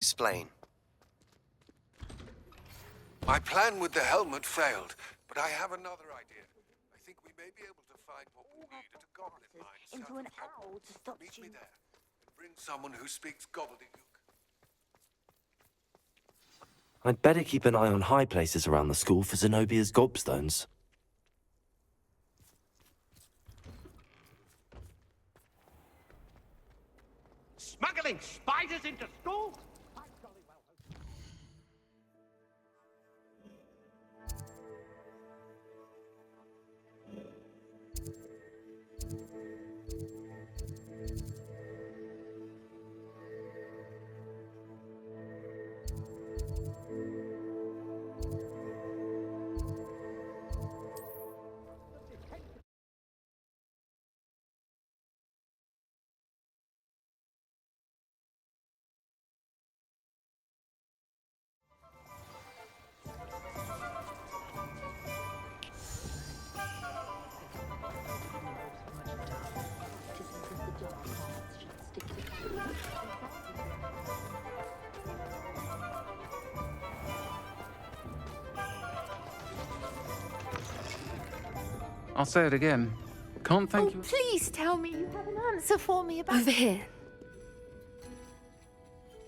Explain. My plan with the helmet failed, but I have another idea. I think we may be able to find what we need at a goblin mine south into an of owl Hogwarts. to stop Meet you. me there, and bring someone who speaks gobbledygook. I'd better keep an eye on high places around the school for Zenobia's gobstones. Smuggling spiders into school? I'll say it again. Can't thank you. Please tell me you have an answer for me about... Over here.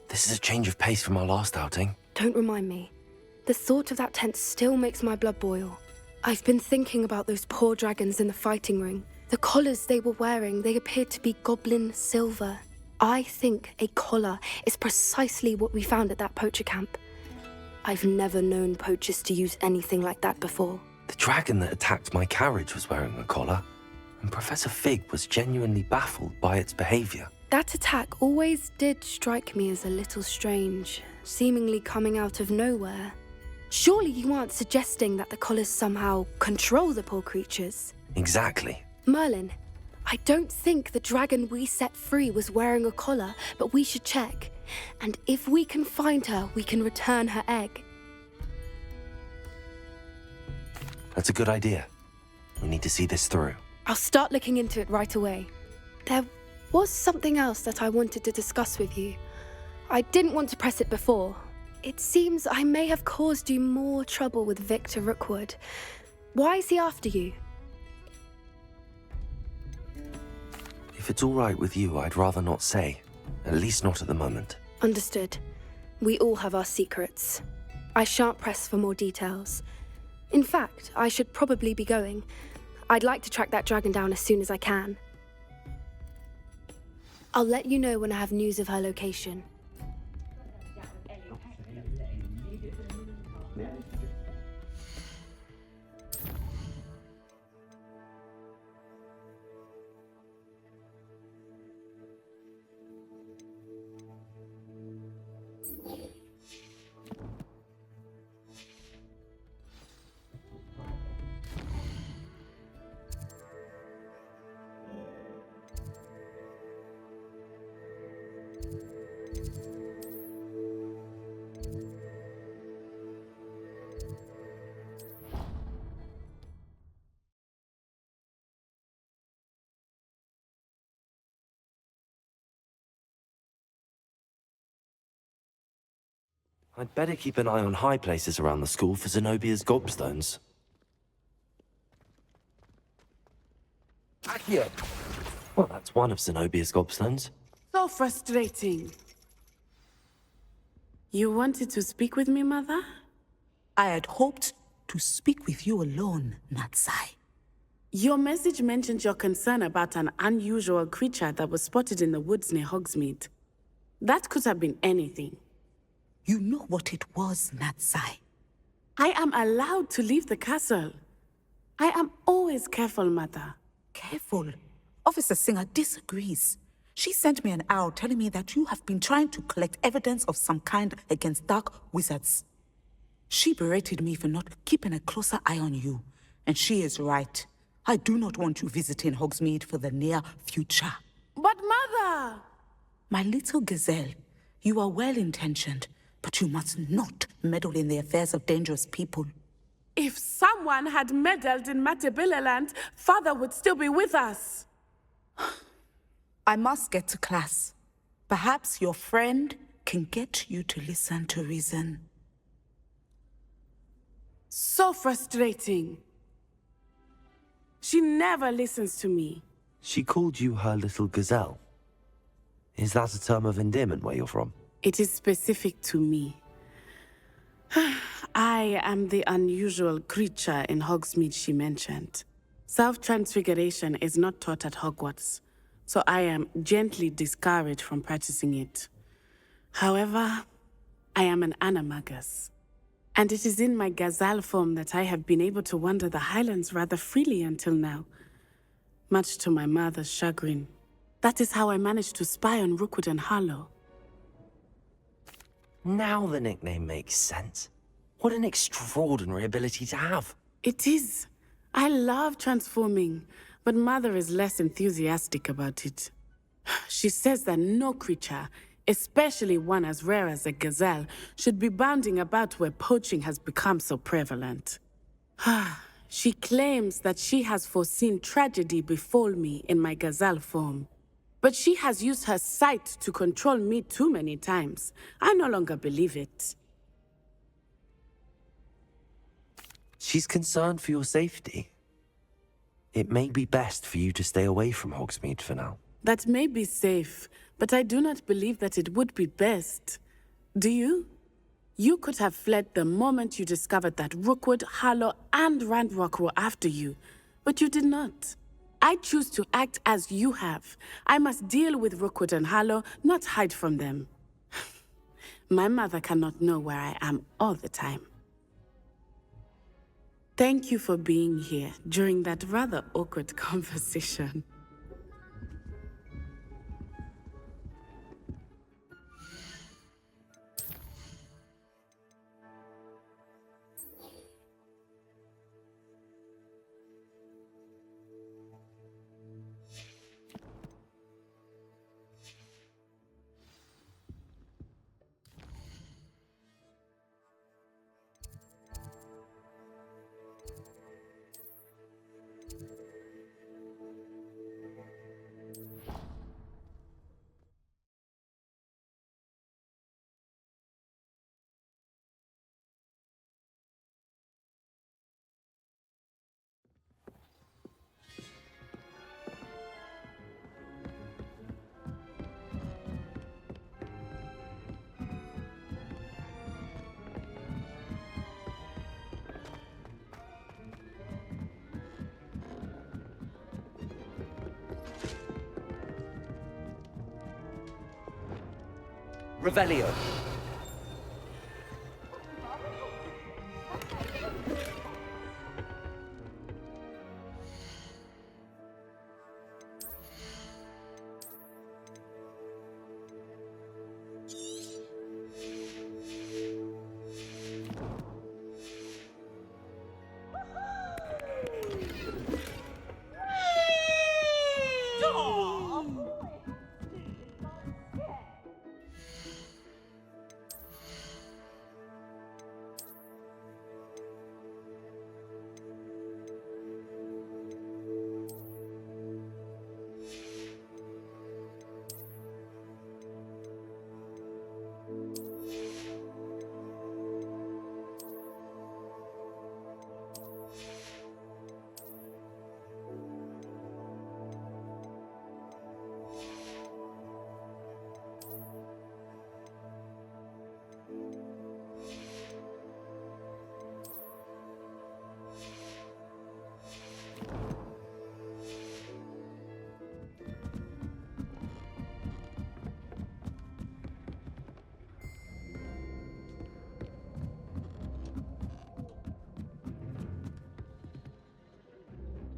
This is a change of pace from our last outing. Don't remind me. The thought of that tent still makes my blood boil. I've been thinking about those poor dragons in the fighting ring. The collars they were wearing, they appeared to be goblin silver. I think a collar is precisely what we found at that poacher camp. I've never known poachers to use anything like that before. The dragon that attacked my carriage was wearing a collar, and Professor Fig was genuinely baffled by its behavior. That attack always did strike me as a little strange, seemingly coming out of nowhere. Surely you aren't suggesting that the collars somehow control the poor creatures? Exactly. Merlin, I don't think the dragon we set free was wearing a collar, but we should check. And if we can find her, we can return her egg. That's a good idea. We need to see this through. I'll start looking into it right away. There was something else that I wanted to discuss with you. I didn't want to press it before. It seems I may have caused you more trouble with Victor Rookwood. Why is he after you? If it's all right with you, I'd rather not say. At least not at the moment. Understood. We all have our secrets. I shan't press for more details. In fact, I should probably be going. I'd like to track that dragon down as soon as I can. I'll let you know when I have news of her location. I'd better keep an eye on high places around the school for Zenobia's gobstones. Accio! Well, that's one of Zenobia's gobstones. So frustrating. You wanted to speak with me, Mother? I had hoped to speak with you alone, Natsai. Your message mentioned your concern about an unusual creature that was spotted in the woods near Hogsmeade. That could have been anything. You know what it was, Natsai. I am allowed to leave the castle. I am always careful, Mother. Careful. Officer Singer disagrees. She sent me an owl telling me that you have been trying to collect evidence of some kind against dark wizards. She berated me for not keeping a closer eye on you. And she is right. I do not want you visiting Hogsmeade for the near future. But Mother! My little gazelle, you are well-intentioned, but you must not meddle in the affairs of dangerous people. If someone had meddled in Matabeleland, Father would still be with us. I must get to class. Perhaps your friend can get you to listen to reason. So frustrating. She never listens to me. She called you her little gazelle. Is that a term of endearment where you're from? It is specific to me. I am the unusual creature in Hogsmeade she mentioned. Self-transfiguration is not taught at Hogwarts, so I am gently discouraged from practicing it. However, I am an animagus, and it is in my gazelle form that I have been able to wander the Highlands rather freely until now, much to my mother's chagrin. That is how I managed to spy on Rookwood and Harlow. Now the nickname makes sense. What an extraordinary ability to have. It is. I love transforming, but Mother is less enthusiastic about it. She says that no creature, especially one as rare as a gazelle, should be bounding about where poaching has become so prevalent. She claims that she has foreseen tragedy befall me in my gazelle form. But she has used her sight to control me too many times. I no longer believe it. She's concerned for your safety. It may be best for you to stay away from Hogsmeade for now. That may be safe, but I do not believe that it would be best. Do you? You could have fled the moment you discovered that Rookwood, Harlow, and Ranrock were after you, but you did not. I choose to act as you have. I must deal with Rookwood and Harlow, not hide from them. My mother cannot know where I am all the time. Thank you for being here during that rather awkward conversation. Revelio.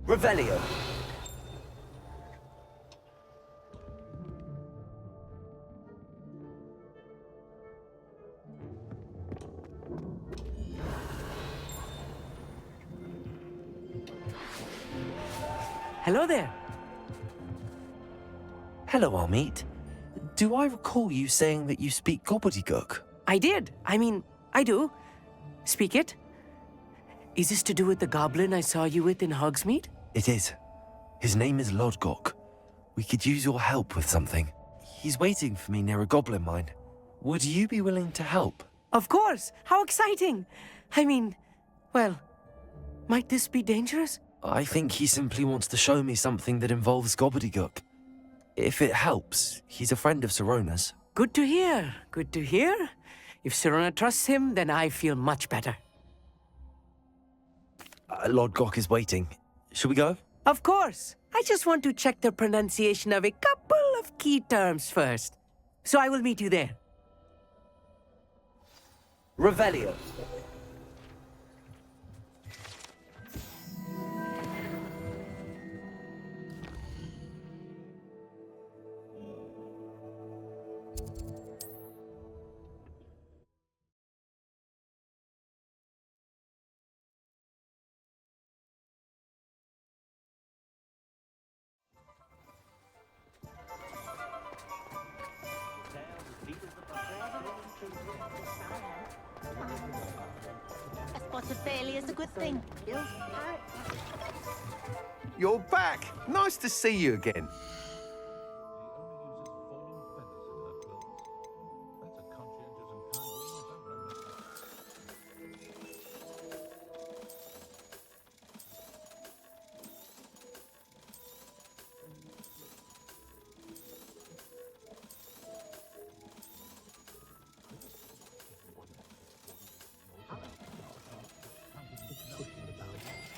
Revelio. Hello there. Hello, Armeet. Do I recall you saying that you speak gobbledygook? I did. I mean, I do. Speak it. Is this to do with the goblin I saw you with in Hogsmeade? It is. His name is Lodgok. We could use your help with something. He's waiting for me near a goblin mine. Would you be willing to help? Of course! How exciting! I mean, well, might this be dangerous? I think he simply wants to show me something that involves gobbledygook. If it helps, he's a friend of Sirona's. Good to hear. Good to hear. If Sirona trusts him, then I feel much better. Lord Gok is waiting. Shall we go? Of course. I just want to check the pronunciation of a couple of key terms first. So I will meet you there. Revelio. A spot of failure is a good thing. You're back. Nice to see you again.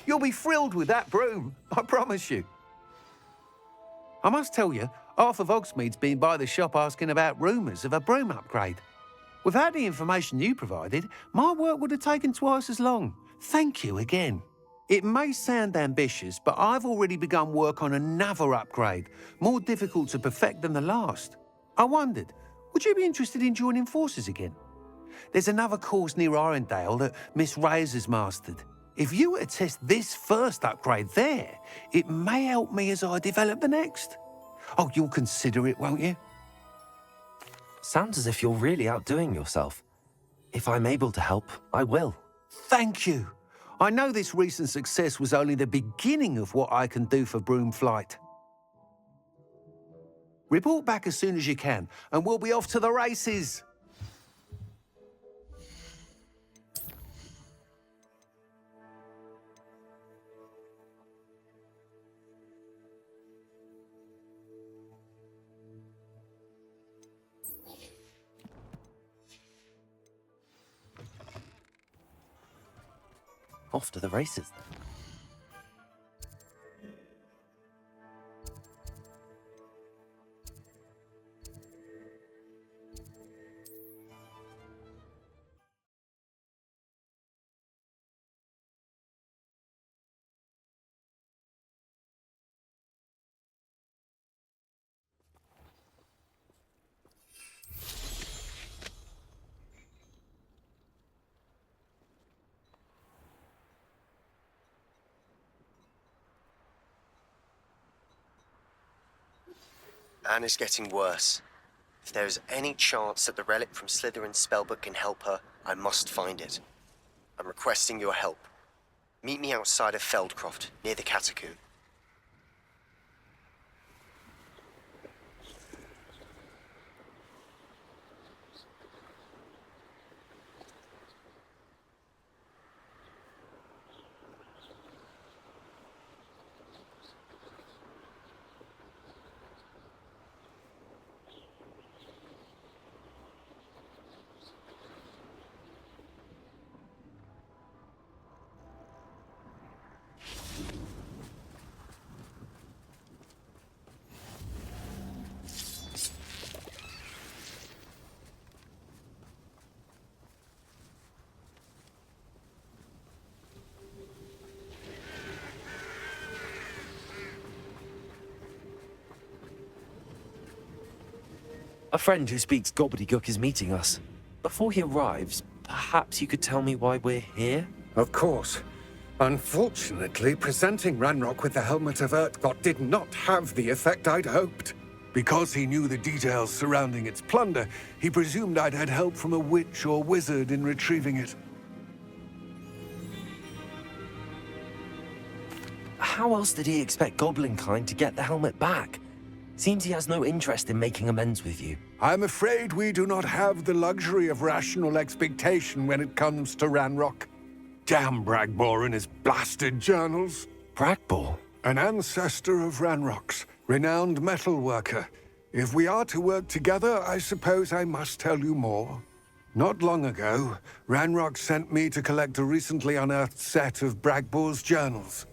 You'll be thrilled with that broom, I promise you. I must tell you, half of Hogsmeade's been by the shop asking about rumours of a broom upgrade. Without the information you provided, my work would have taken twice as long. Thank you again. It may sound ambitious, but I've already begun work on another upgrade, more difficult to perfect than the last. I wondered, would you be interested in joining forces again? There's another course near Arendale that Miss Reyes has mastered. If you were to test this first upgrade there, it may help me as I develop the next. Oh, you'll consider it, won't you? Sounds as if you're really outdoing yourself. If I'm able to help, I will. Thank you. I know this recent success was only the beginning of what I can do for Broomflight. Report back as soon as you can, and we'll be off to the races. Off to the races, then. Anna's getting worse. If there is any chance that the relic from Slytherin's spellbook can help her, I must find it. I'm requesting your help. Meet me outside of Feldcroft, near the Catacomb. A friend who speaks gobbledygook is meeting us. Before he arrives, perhaps you could tell me why we're here? Of course. Unfortunately, presenting Ranrock with the Helmet of Urtkot did not have the effect I'd hoped. Because he knew the details surrounding its plunder, he presumed I'd had help from a witch or wizard in retrieving it. How else did he expect Goblinkind to get the helmet back? Seems he has no interest in making amends with you. I'm afraid we do not have the luxury of rational expectation when it comes to Ranrock. Damn Bragbor and his blasted journals. Bragbor? An ancestor of Ranrock's, renowned metal worker. If we are to work together, I suppose I must tell you more. Not long ago, Ranrock sent me to collect a recently unearthed set of Bragbor's journals.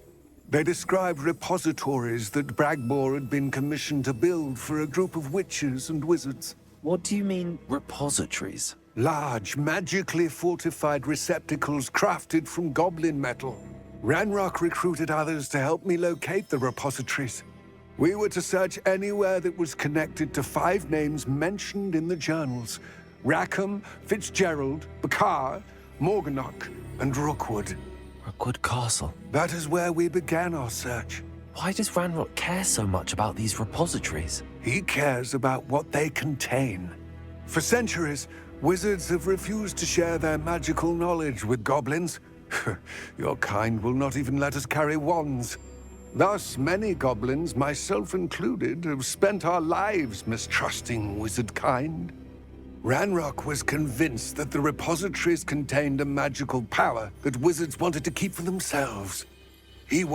They described repositories that Bragbor had been commissioned to build for a group of witches and wizards. What do you mean, repositories? Large, magically fortified receptacles crafted from goblin metal. Ranrock recruited others to help me locate the repositories. We were to search anywhere that was connected to 5 names mentioned in the journals: Rackham, Fitzgerald, Bakar, Morganach, and Rookwood. Rookwood Castle. That is where we began our search. Why does Ranrock care so much about these repositories? He cares about what they contain. For centuries, wizards have refused to share their magical knowledge with goblins. Your kind will not even let us carry wands. Thus, many goblins, myself included, have spent our lives mistrusting wizard kind. Ranrock was convinced that the repositories contained a magical power that wizards wanted to keep for themselves. He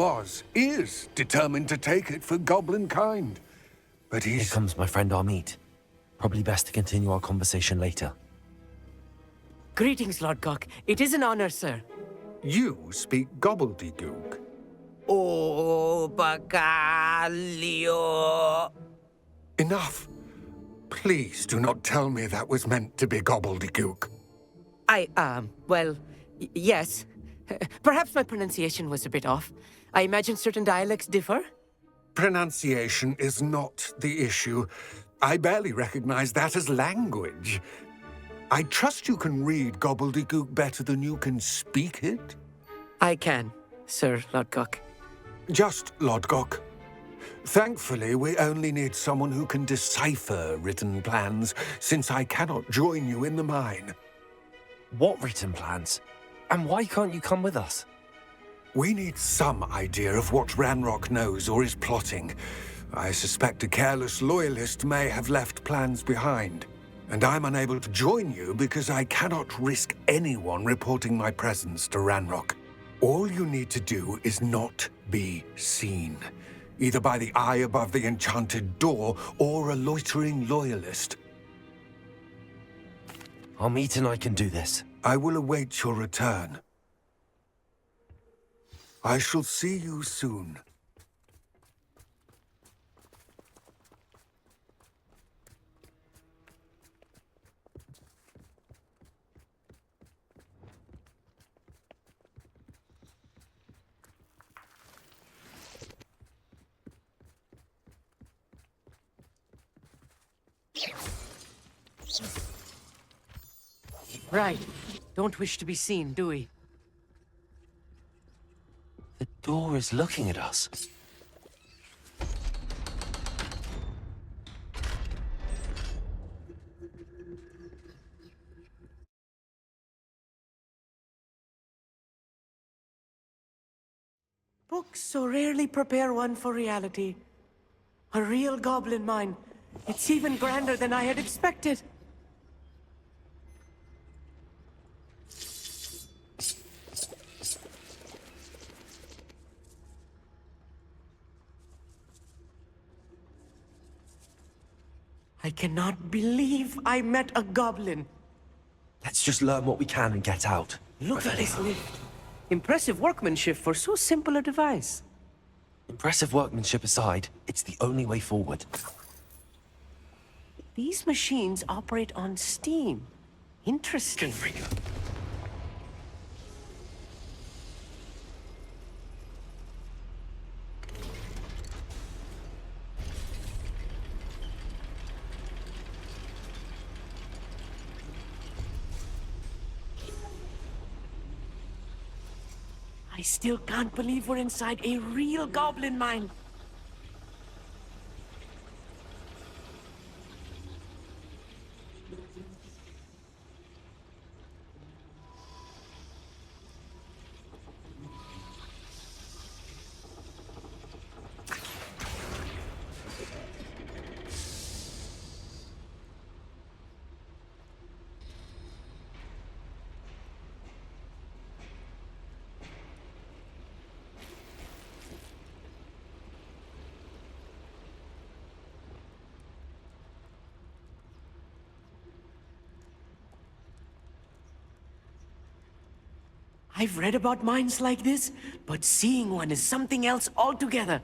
is determined to take it for goblin kind. But Here comes my friend Amit. Probably best to continue our conversation later. Greetings, Lord Cock. It is an honor, sir. You speak gobbledygook. Oh, Bacalio. Enough. Please do not tell me that was meant to be gobbledygook. Well, yes. Perhaps my pronunciation was a bit off. I imagine certain dialects differ. Pronunciation is not the issue. I barely recognize that as language. I trust you can read gobbledygook better than you can speak it? I can, Sir Lodgok. Just Lodgok. Thankfully, we only need someone who can decipher written plans, since I cannot join you in the mine. What written plans? And why can't you come with us? We need some idea of what Ranrock knows or is plotting. I suspect a careless loyalist may have left plans behind. And I'm unable to join you because I cannot risk anyone reporting my presence to Ranrock. All you need to do is not be seen, either by the eye above the enchanted door or a loitering loyalist. Amit and I can do this. I will await your return. I shall see you soon. Right. Don't wish to be seen, do we? The door is looking at us. Books so rarely prepare one for reality. A real goblin mine. It's even grander than I had expected. I cannot believe I met a goblin. Let's just learn what we can and get out. Look at this lift. Impressive workmanship for so simple a device. Impressive workmanship aside, it's the only way forward. These machines operate on steam. Interesting. I still can't believe we're inside a real goblin mine. I've read about mines like this, but seeing one is something else altogether.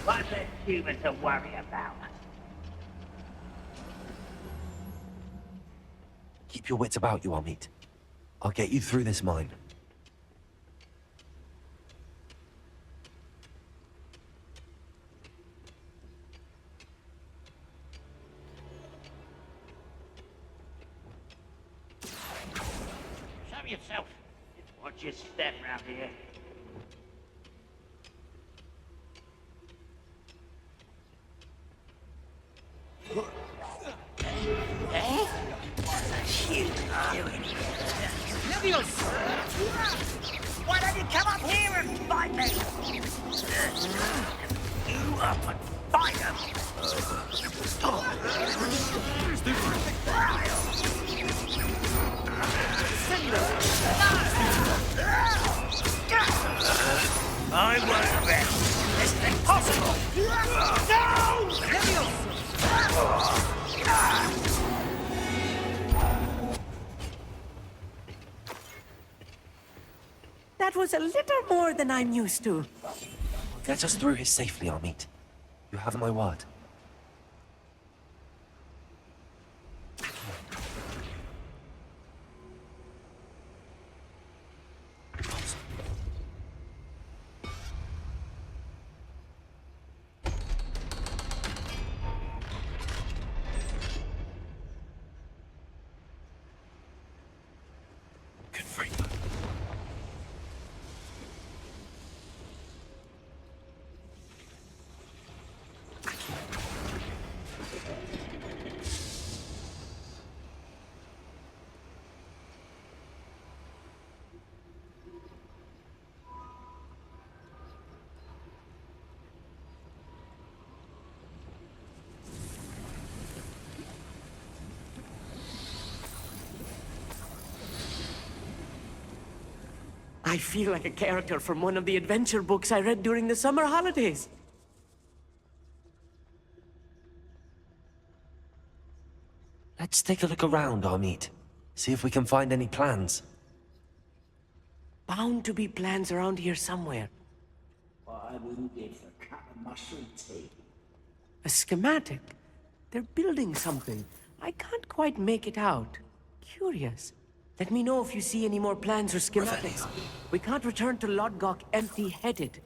What's a human to worry about? Keep your wits about you, Amit. I'll get you through this mine. Show yourself. Watch your step round here. Why don't you come up here and fight me? You up and fight him. I won't rest. It's impossible. That was a little more than I'm used to. Get us through here safely, Amit. You have my word. Good freak. I feel like a character from one of the adventure books I read during the summer holidays. Let's take a look around, Amit. See if we can find any plans. Bound to be plans around here somewhere. I wouldn't give a cup of mushroom tea. A schematic? They're building something. I can't quite make it out. Curious. Let me know if you see any more plans or schematics. We can't return to Lodgok empty-headed.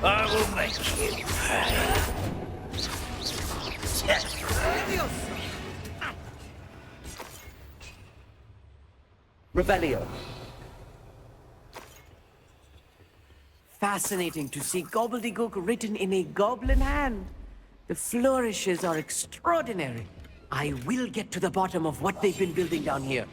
I will make you pay. Revelio. Fascinating to see gobbledygook written in a goblin hand. The flourishes are extraordinary. I will get to the bottom of what they've been building down here.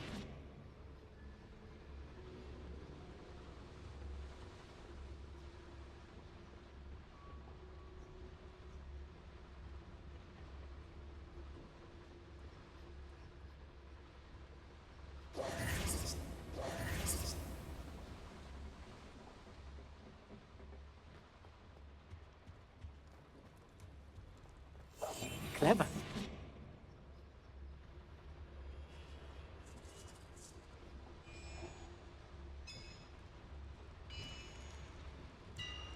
Clever.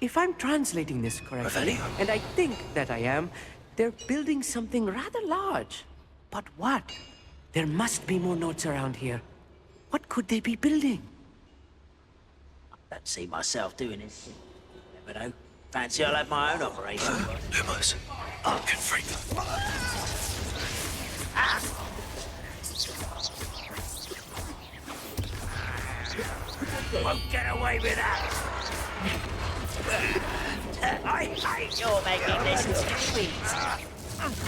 If I'm translating this correctly, and I think that I am, they're building something rather large. But what? There must be more notes around here. What could they be building? I don't see myself doing it. Never know. Fancy I'll have my own operation. Lumos. Confront them. Won't get away with that. I hate you're making this too easy.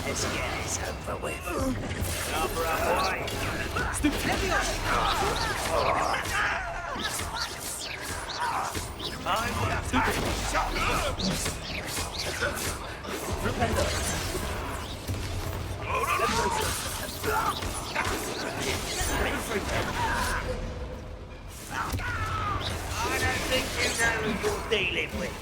Let's get this over with. Number up, I don't think you know who you're dealing with.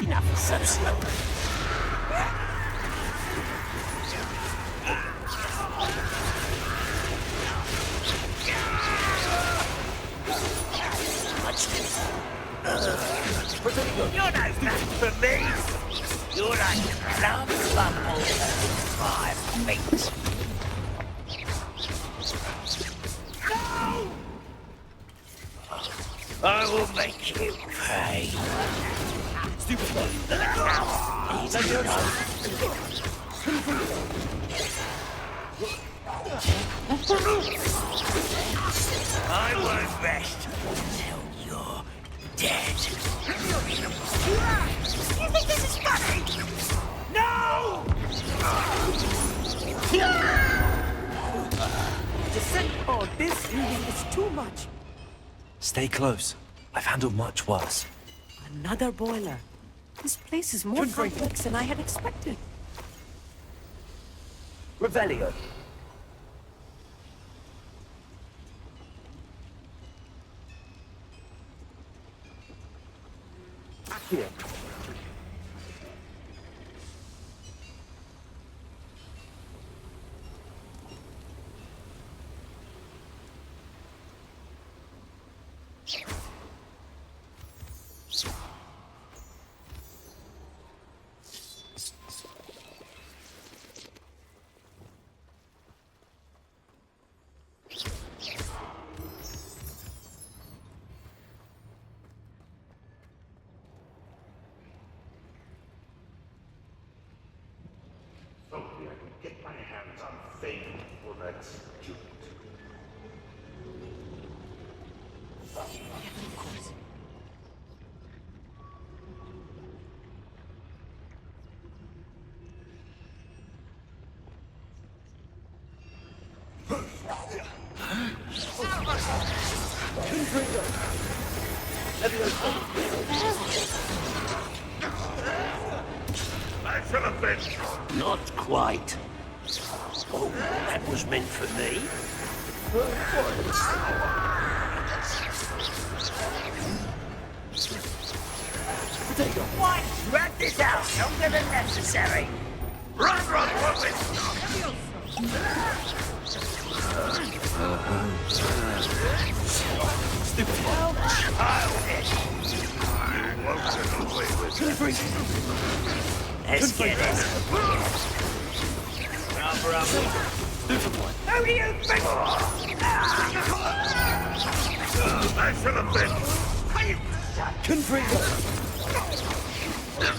Enough so slow. You're no match for me. You're like a lump bumble of 5 feet. No! I will make you pay. I won't rest until you're dead. You think this is funny? No! Oh, this really is too much. Stay close. I've handled much worse. Another boiler. This place is more complex than I had expected. Revelio. Here. Hopefully I can get my hands on Fame for that student. I shall have been. Not quite. Oh, that was meant for me. Why drag this out longer than necessary? Run, woman! Childish. You won't get away with it. Let's get it. Number up. Who do you think? I shall have been.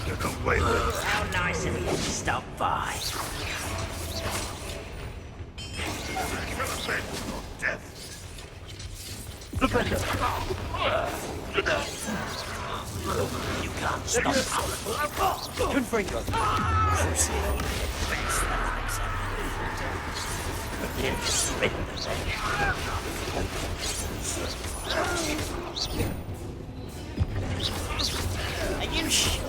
Get away with it. How nice of you to stop by. Death. You can't stop. Confringo. Are you sure?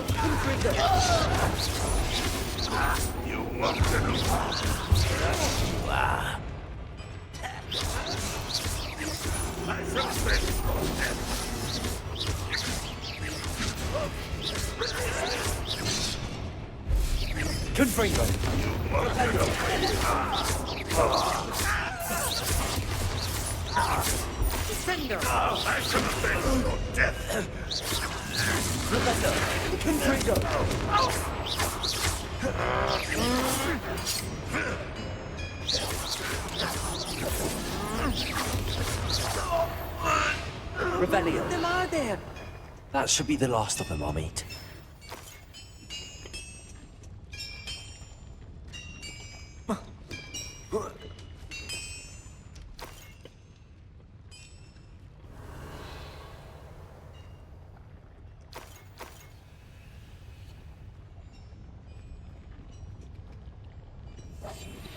You won't get away. You are. I shall have been. Confringo! Defender! I should have been your death. Revelio. Them are there. That should be the last of them, Amit.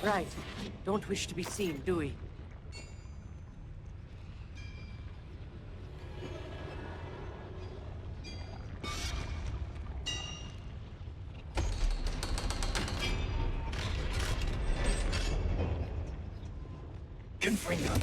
Right. Don't wish to be seen, do we? Confringo!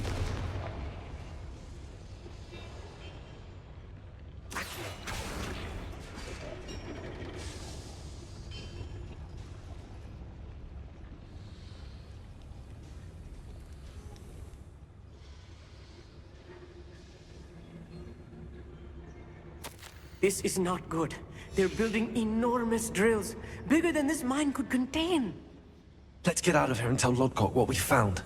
This is not good. They're building enormous drills, bigger than this mine could contain. Let's get out of here and tell Lodgok what we found.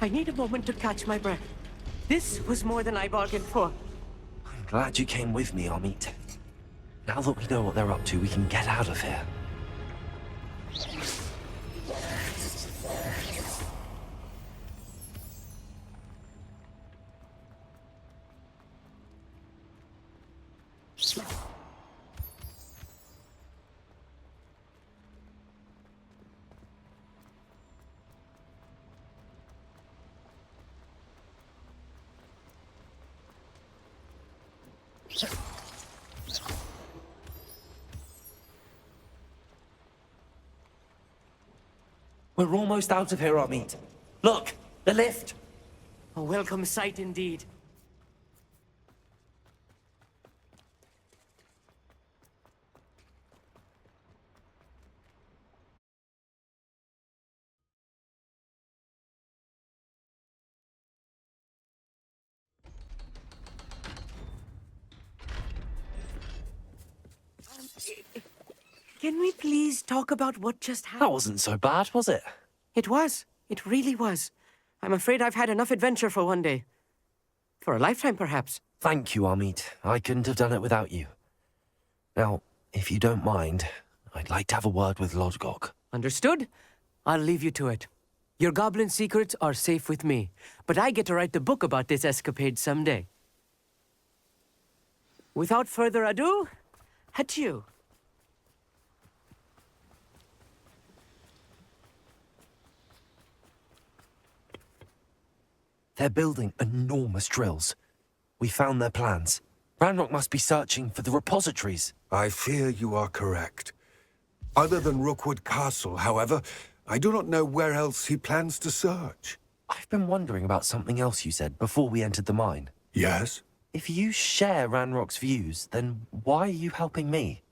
I need a moment to catch my breath. This was more than I bargained for. I'm glad you came with me, Amit. Now that we know what they're up to, we can get out of here. We're almost out of here, Amit. Look, the lift! A welcome sight indeed. Can we please talk about what just happened? That wasn't so bad, was it? It was. It really was. I'm afraid I've had enough adventure for one day. For a lifetime, perhaps. Thank you, Amit. I couldn't have done it without you. Now, if you don't mind, I'd like to have a word with Lodgok. Understood? I'll leave you to it. Your goblin secrets are safe with me, but I get to write the book about this escapade someday. Without further ado, adieu. They're building enormous drills. We found their plans. Ranrock must be searching for the repositories. I fear you are correct. Other than Rookwood Castle, however, I do not know where else he plans to search. I've been wondering about something else you said before we entered the mine. Yes? If you share Ranrock's views, then why are you helping me?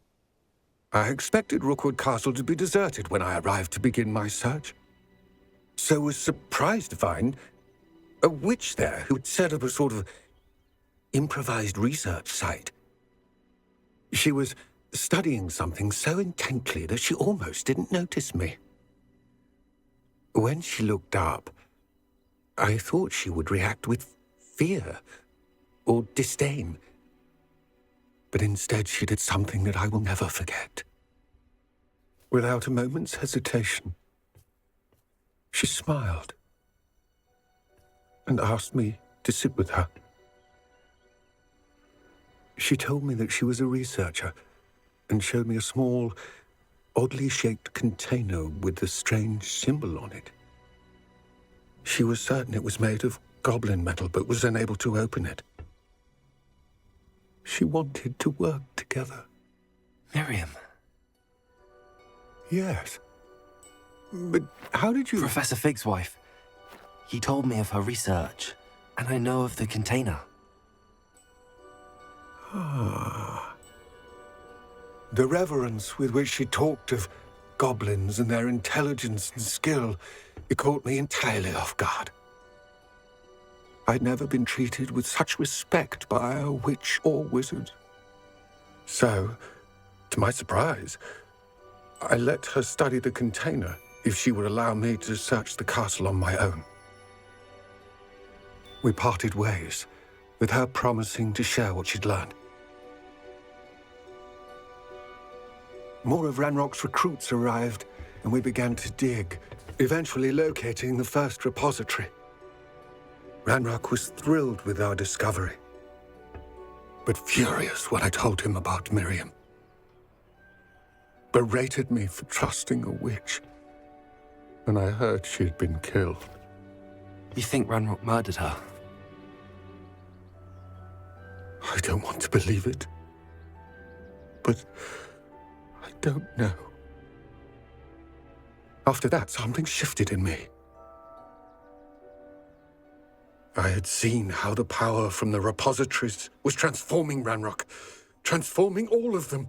I expected Rookwood Castle to be deserted when I arrived to begin my search. So was surprised to find a witch there who had set up a sort of improvised research site. She was studying something so intently that she almost didn't notice me. When she looked up, I thought she would react with fear or disdain. But instead she did something that I will never forget. Without a moment's hesitation, she smiled and asked me to sit with her. She told me that she was a researcher and showed me a small, oddly shaped container with a strange symbol on it. She was certain it was made of goblin metal but was unable to open it. She wanted to work together. Miriam. Yes. But how did you... Professor Fig's wife. He told me of her research, and I know of the container. Ah. The reverence with which she talked of goblins and their intelligence and skill, it caught me entirely off guard. I'd never been treated with such respect by a witch or wizard. So, to my surprise, I let her study the container if she would allow me to search the castle on my own. We parted ways, with her promising to share what she'd learned. More of Ranrock's recruits arrived, and we began to dig, eventually locating the first repository. Ranrock was thrilled with our discovery, but furious when I told him about Miriam. Berated me for trusting a witch, and I heard she'd been killed. You think Ranrock murdered her? I don't want to believe it, but I don't know. After that, something shifted in me. I had seen how the power from the repositories was transforming Ranrock, transforming all of them.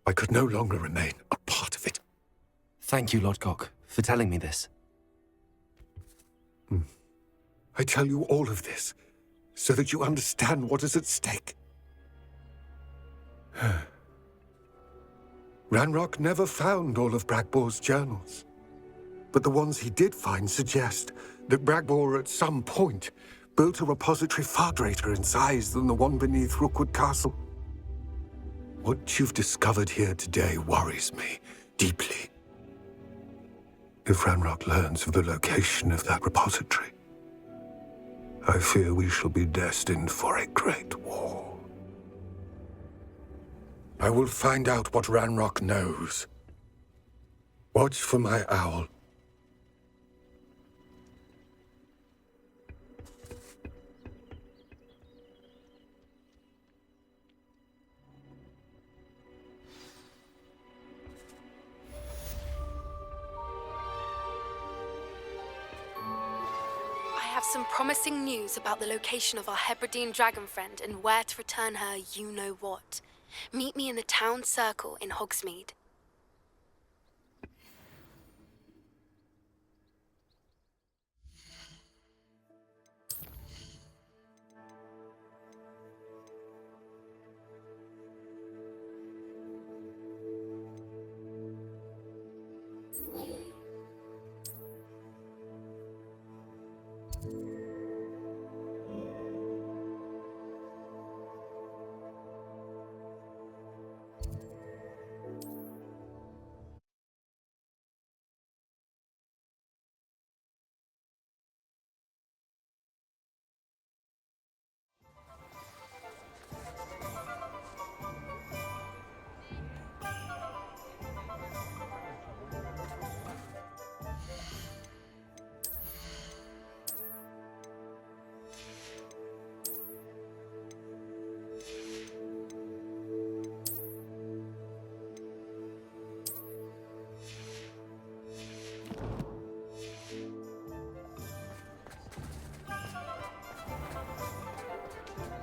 I could no longer remain a part of it. Thank you, Lodgok, for telling me this. I tell you all of this so that you understand what is at stake. Ranrock never found all of Bragbor's journals, but the ones he did find suggest that Bragbor at some point built a repository far greater in size than the one beneath Rookwood Castle. What you've discovered here today worries me deeply. If Ranrock learns of the location of that repository, I fear we shall be destined for a great war. I will find out what Ranrock knows. Watch for my owl. Some promising news about the location of our Hebridean dragon friend and where to return her you-know-what. Meet me in the town circle in Hogsmeade.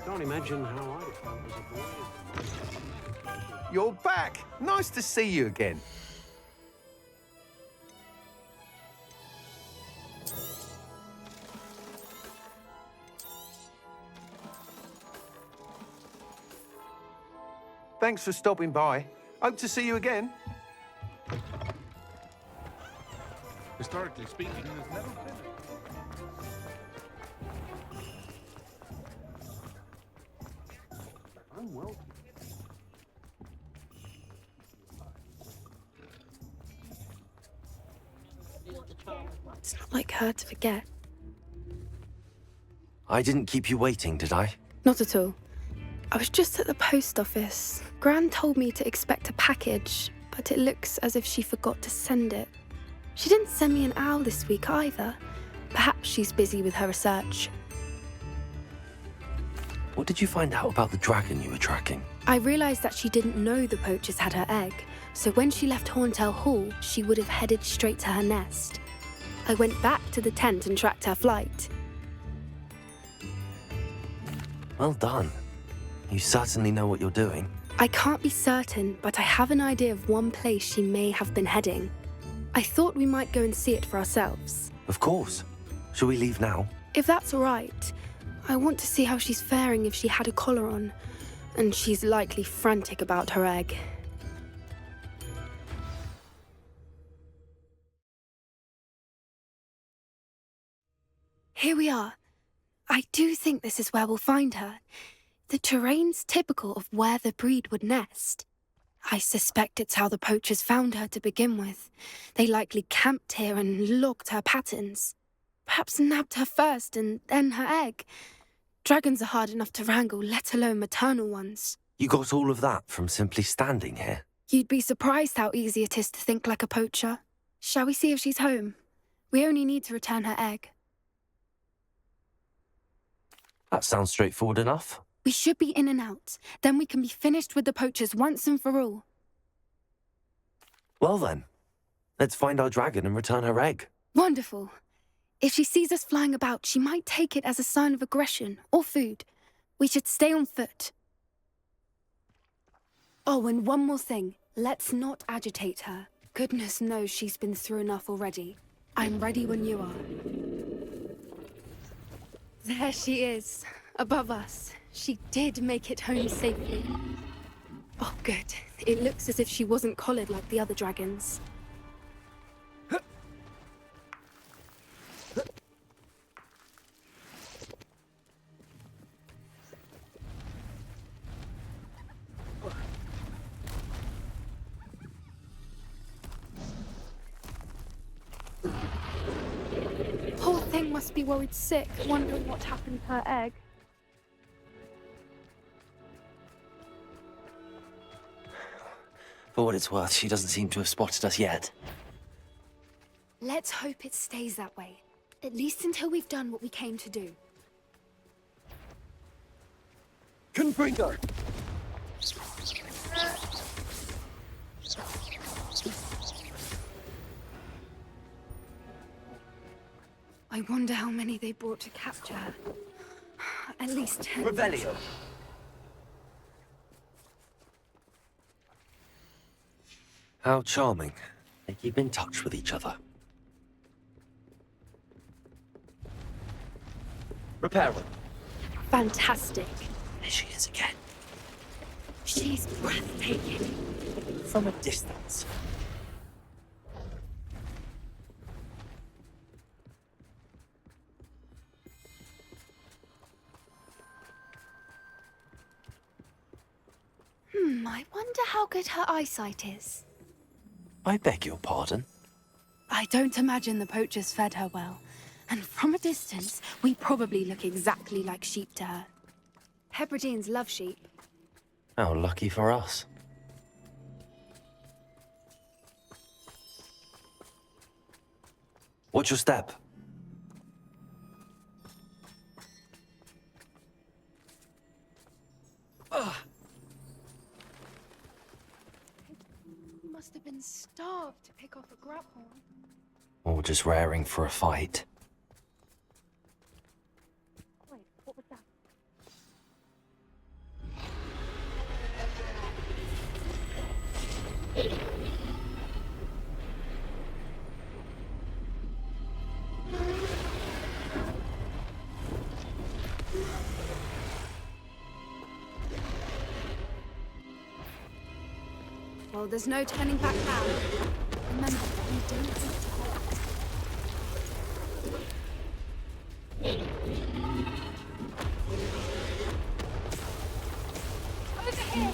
Can't imagine how I felt as a boy. You're back. Nice to see you again. Thanks for stopping by. Hope to see you again. Historically speaking, there's never been I'm well. It's not like her to forget. I didn't keep you waiting, did I? Not at all. I was just at the post office. Gran told me to expect a package, but it looks as if she forgot to send it. She didn't send me an owl this week either. Perhaps she's busy with her research. What did you find out about the dragon you were tracking? I realized that she didn't know the poachers had her egg, so when she left Horntail Hall, she would have headed straight to her nest. I went back to the tent and tracked her flight. Well done. You certainly know what you're doing. I can't be certain, but I have an idea of one place she may have been heading. I thought we might go and see it for ourselves. Of course. Shall we leave now? If that's all right. I want to see how she's faring if she had a collar on, and she's likely frantic about her egg. Here we are. I do think this is where we'll find her. The terrain's typical of where the breed would nest. I suspect it's how the poachers found her to begin with. They likely camped here and logged her patterns. Perhaps nabbed her first and then her egg. Dragons are hard enough to wrangle, let alone maternal ones. You got all of that from simply standing here? You'd be surprised how easy it is to think like a poacher. Shall we see if she's home? We only need to return her egg. That sounds straightforward enough. We should be in and out. Then we can be finished with the poachers once and for all. Well then, let's find our dragon and return her egg. Wonderful. If she sees us flying about, she might take it as a sign of aggression or food. We should stay on foot. Oh, and one more thing. Let's not agitate her. Goodness knows she's been through enough already. I'm ready when you are. There she is, above us. She did make it home safely. Oh, good. It looks as if she wasn't collared like the other dragons. Poor thing must be worried sick, wondering what happened to her egg. For what it's worth, she doesn't seem to have spotted us yet. Let's hope it stays that way. At least until we've done what we came to do. Confringo! I wonder how many they brought to capture her. At least 10. Revelio. How charming. They keep in touch with each other. Reparo. Fantastic. There she is again. She's breathtaking. From a distance. I wonder how good her eyesight is. I beg your pardon? I don't imagine the poachers fed her well. And from a distance, we probably look exactly like sheep to her. Hebrideans love sheep. How lucky for us. Watch your step. Must have been starved to pick off a grapple. Or just raring for a fight. Wait, what was that? Well, there's no turning back now. Remember, we don't need to halt. Over here!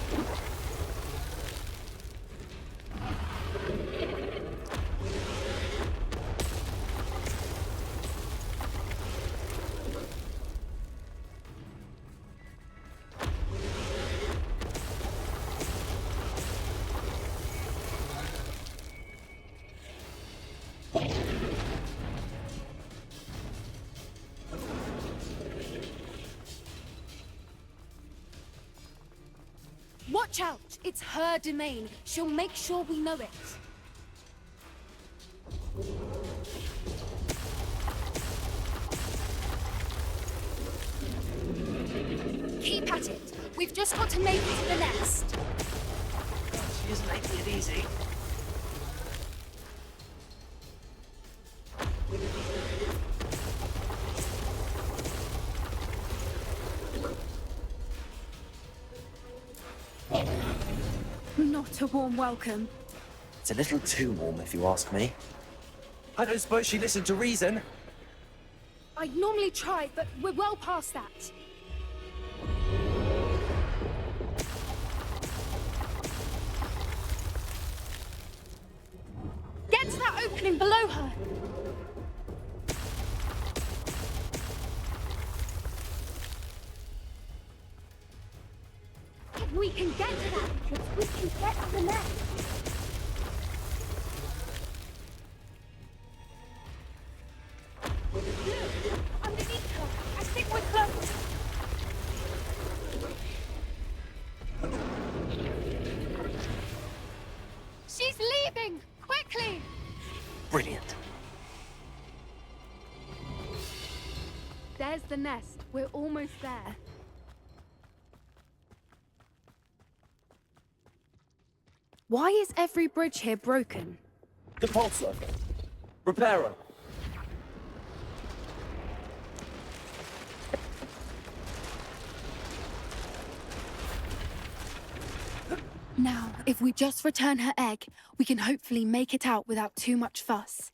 Watch out! It's her domain. She'll make sure we know it. Keep at it. We've just got to make it to the nest. She isn't making it easy. Not a warm welcome. It's a little too warm, if you ask me. I don't suppose she listened to reason. I'd normally try, but we're well past that. Get to that opening below her. If we can get to that entrance, we can get to the nest. Look, underneath her. I think we're close. She's leaving! Quickly! Brilliant. There's the nest. We're almost there. Why is every bridge here broken? Depulsor. Repairer. Now, if we just return her egg, we can hopefully make it out without too much fuss.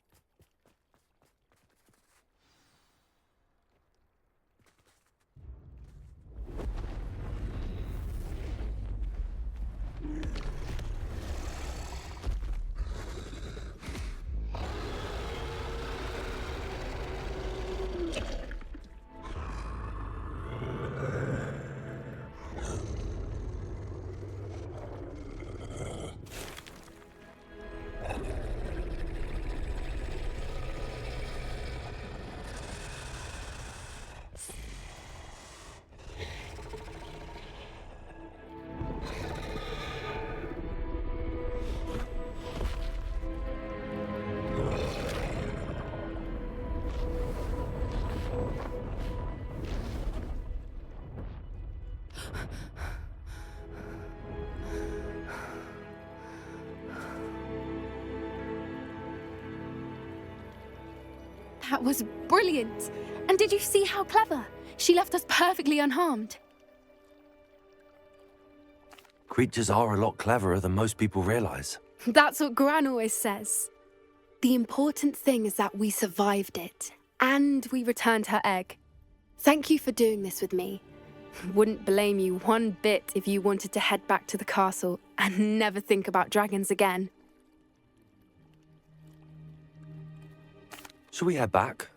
That was brilliant! And did you see how clever? She left us perfectly unharmed. Creatures are a lot cleverer than most people realize. That's what Gran always says. The important thing is that we survived it, and we returned her egg. Thank you for doing this with me. Wouldn't blame you one bit if you wanted to head back to the castle and never think about dragons again. Shall we head back?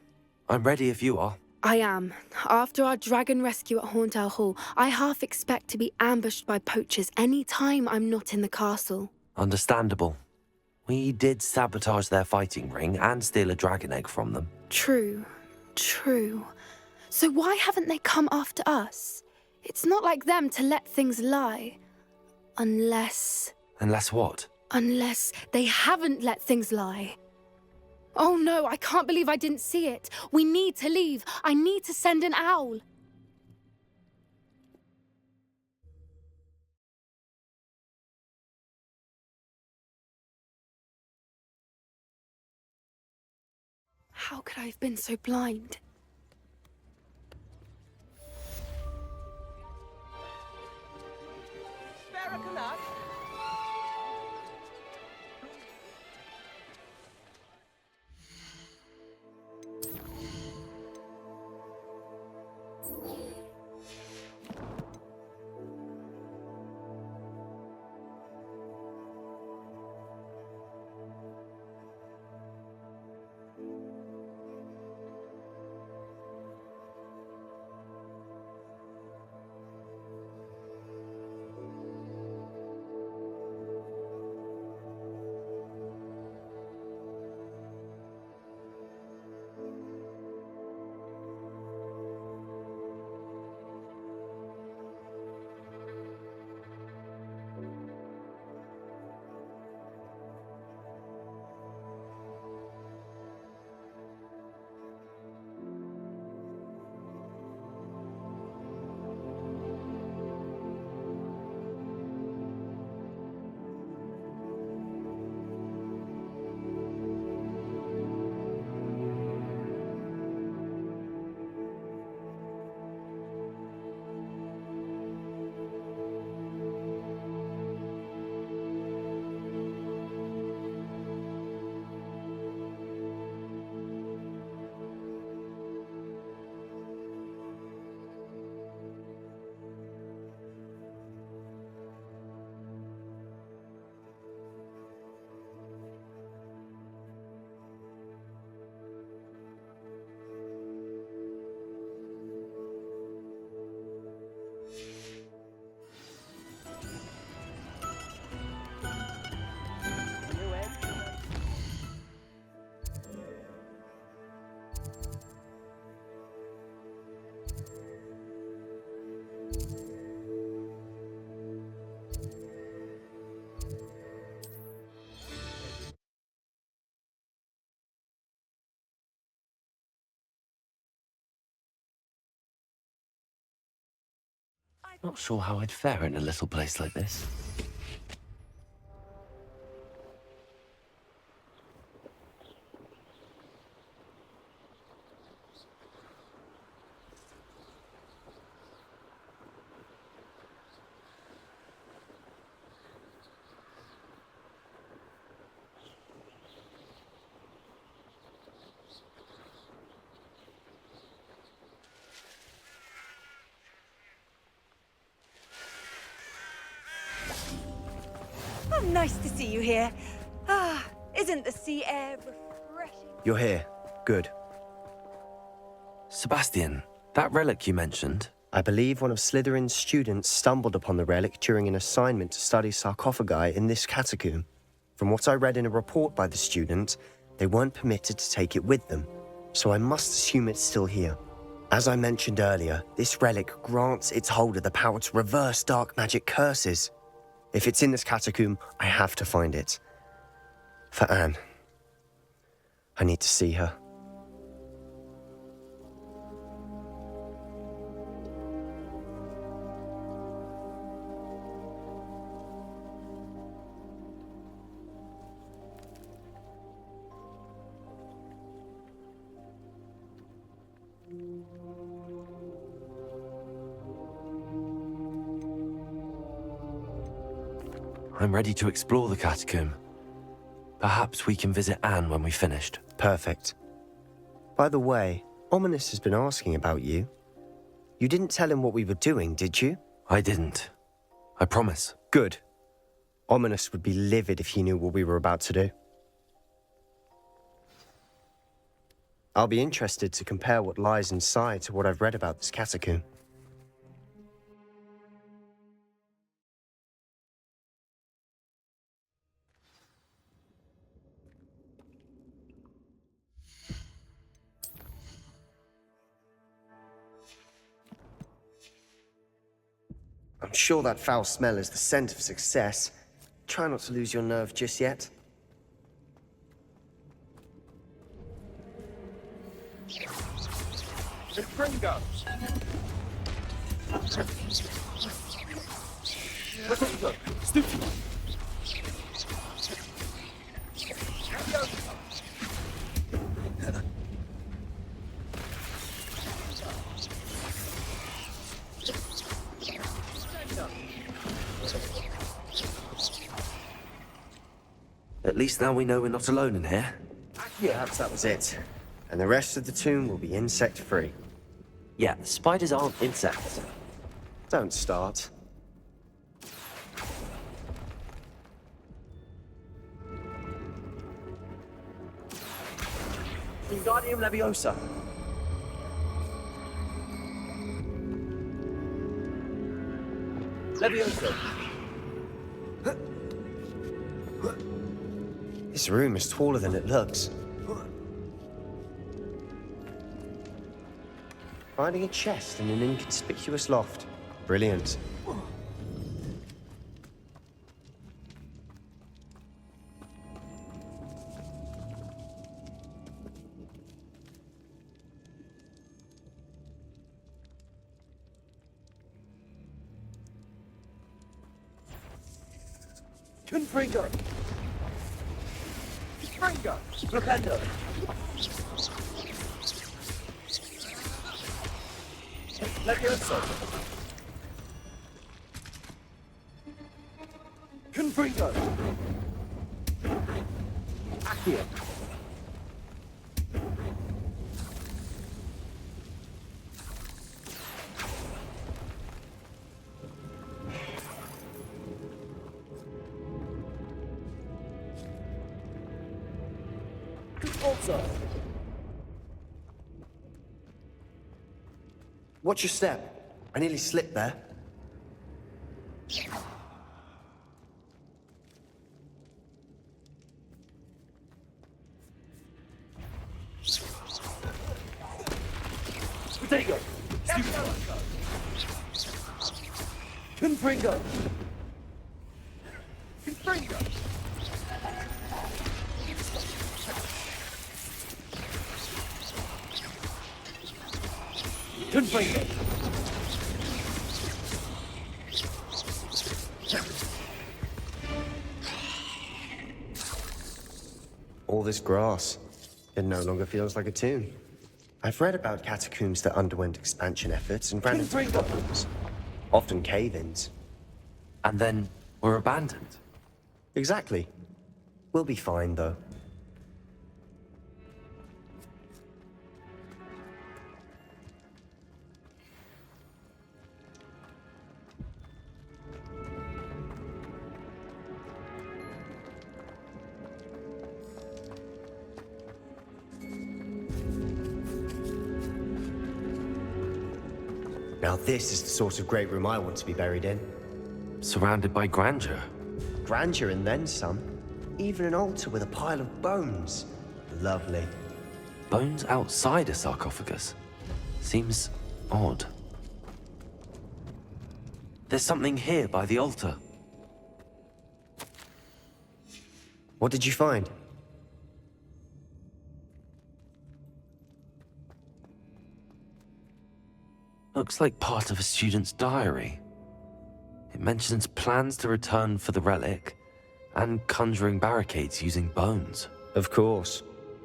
I'm ready if you are. I am. After our dragon rescue at Hauntow Hall, I half expect to be ambushed by poachers any time I'm not in the castle. Understandable. We did sabotage their fighting ring and steal a dragon egg from them. True. So why haven't they come after us? It's not like them to let things lie. Unless what? Unless they haven't let things lie. Oh no, I can't believe I didn't see it. We need to leave. I need to send an owl. How could I have been so blind? Not sure how I'd fare in a little place like this. Oh, nice to see you here. Ah, isn't the sea air refreshing? You're here. Good. Sebastian, that relic you mentioned. I believe one of Slytherin's students stumbled upon the relic during an assignment to study sarcophagi in this catacomb. From what I read in a report by the student, they weren't permitted to take it with them, so I must assume it's still here. As I mentioned earlier, this relic grants its holder the power to reverse dark magic curses. If it's in this catacomb, I have to find it. For Anne. I need to see her. I'm ready to explore the catacomb. Perhaps we can visit Anne when we've finished. Perfect. By the way, Ominous has been asking about you. You didn't tell him what we were doing, did you? I didn't. I promise. Good. Ominous would be livid if he knew what we were about to do. I'll be interested to compare what lies inside to what I've read about this catacomb. I'm sure that foul smell is the scent of success. Try not to lose your nerve just yet. The Pringles! At least now we know we're not alone in here. Yeah, perhaps that was it. And the rest of the tomb will be insect-free. Yeah, spiders aren't insects. Don't start. Wingardium Leviosa. Leviosa. This room is taller than it looks. Finding a chest in an inconspicuous loft. Brilliant. Confringo. Confringo. Flipendo. Leviosa. Confringo. Accio. Also. Watch your step. I nearly slipped there. Potato. Confringo. Confringo. Confringo. this grass. It no longer feels like a tomb. I've read about catacombs that underwent expansion efforts and ran into problems. Often cave-ins. And then were abandoned. Exactly. We'll be fine, though. Now this is the sort of great room I want to be buried in. Surrounded by grandeur. Grandeur and then some. Even an altar with a pile of bones. Lovely. Bones outside a sarcophagus. Seems odd. There's something here by the altar. What did you find? Looks like part of a student's diary. It mentions plans to return for the relic and conjuring barricades using bones. Of course.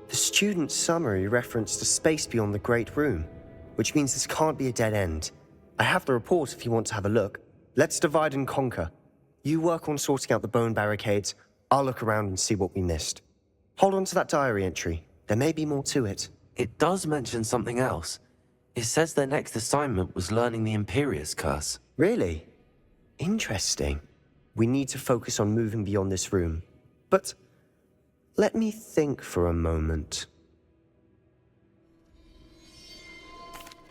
The student's summary referenced a space beyond the Great Room, which means this can't be a dead end. I have the report if you want to have a look. Let's divide and conquer. You work on sorting out the bone barricades. I'll look around and see what we missed. Hold on to that diary entry. There may be more to it. It does mention something else. It says their next assignment was learning the Imperius Curse. Really? Interesting. We need to focus on moving beyond this room. But let me think for a moment.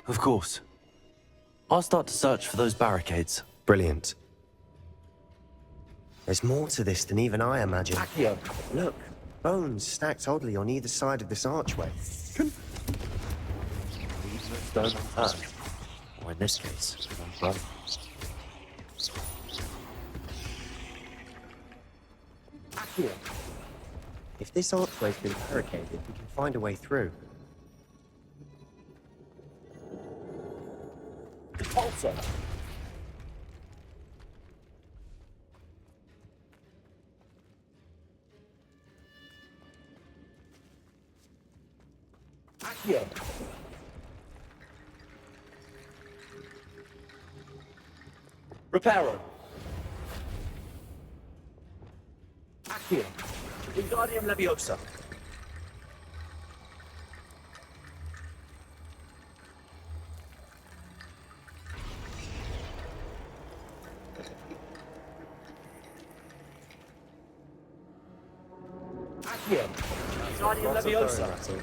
Of course. I'll start to search for those barricades. Brilliant. There's more to this than even I imagined. Accio. Look, bones stacked oddly on either side of this archway. Stone unturned. Or in this case, unbroken. If this archway's been barricaded, we can find a way through. Also. Accio. Reparo. Accio. Wingardium Leviosa. Accio. Wingardium Leviosa. Accio.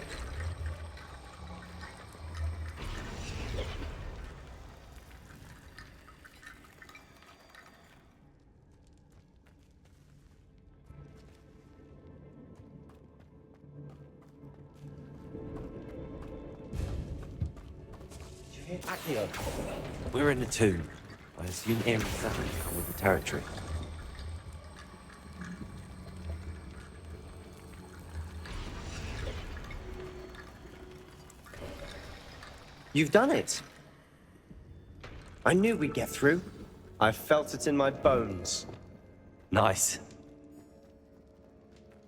We're in the tomb. I assume Ares settled with the territory. You've done it! I knew we'd get through. I felt it in my bones. Nice.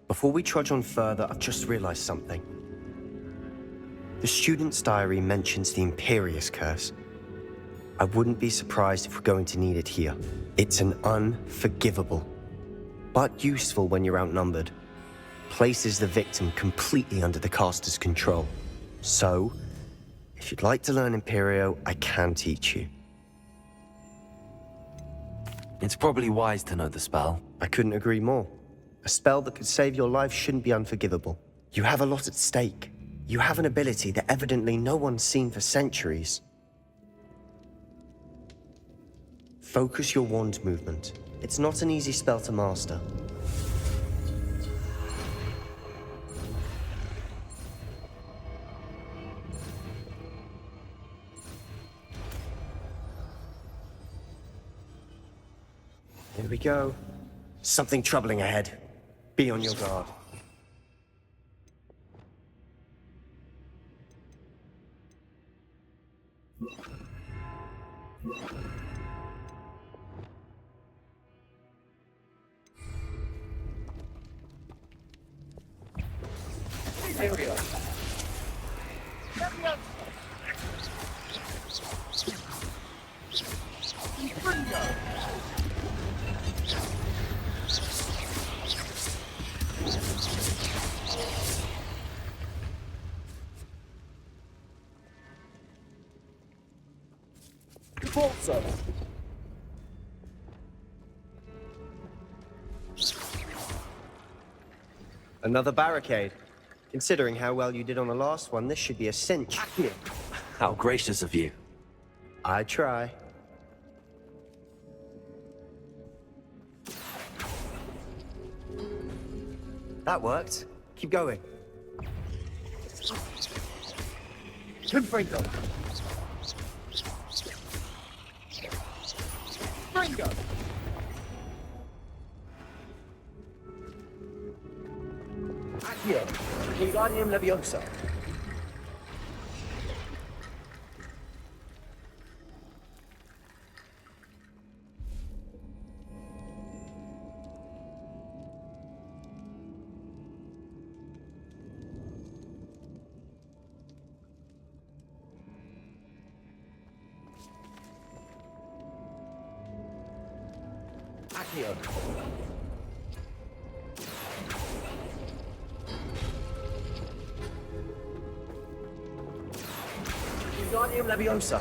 Before we trudge on further, I've just realized something. The student's diary mentions the Imperius Curse. I wouldn't be surprised if we're going to need it here. It's an unforgivable, but useful when you're outnumbered. Places the victim completely under the caster's control. So, if you'd like to learn Imperio, I can teach you. It's probably wise to know the spell. I couldn't agree more. A spell that could save your life shouldn't be unforgivable. You have a lot at stake. You have an ability that evidently no one's seen for centuries. Focus your wand movement. It's not an easy spell to master. Here we go. Something troubling ahead. Be on your guard. Another barricade. Considering how well you did on the last one, this should be a cinch. How gracious of you. I try. That worked. Keep going. Confringo. Fringo. Accio. Wingardium Leviosa. Accio. Wingardium Leviosa.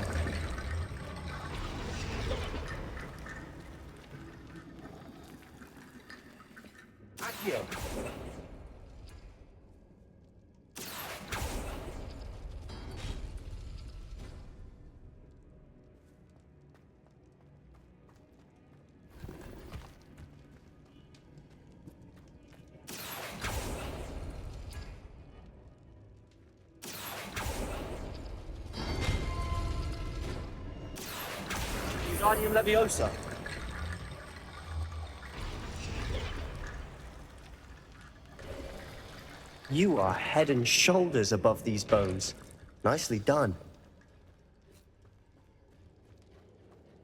Accio. Wingardium Leviosa. You are head and shoulders above these bones. Nicely done.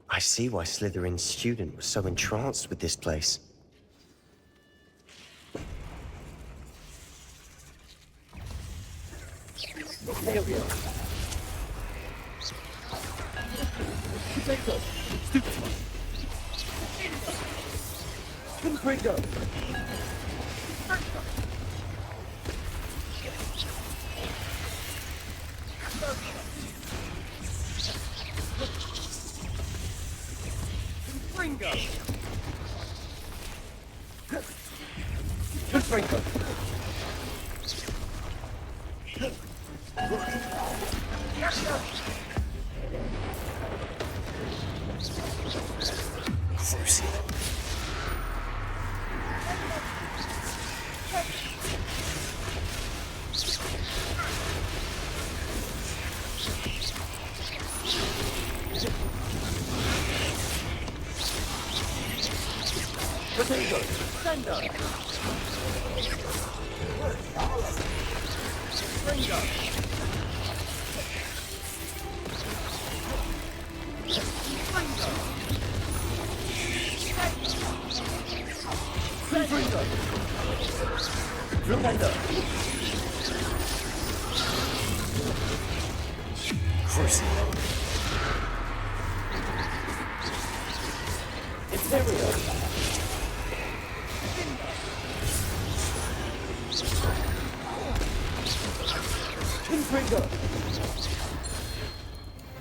I see why Slytherin's student was so entranced with this place. Confringo. Confringo. Confringo. Potato. Sender. Ringo. Ringo. Remender. Crucible. Imperial.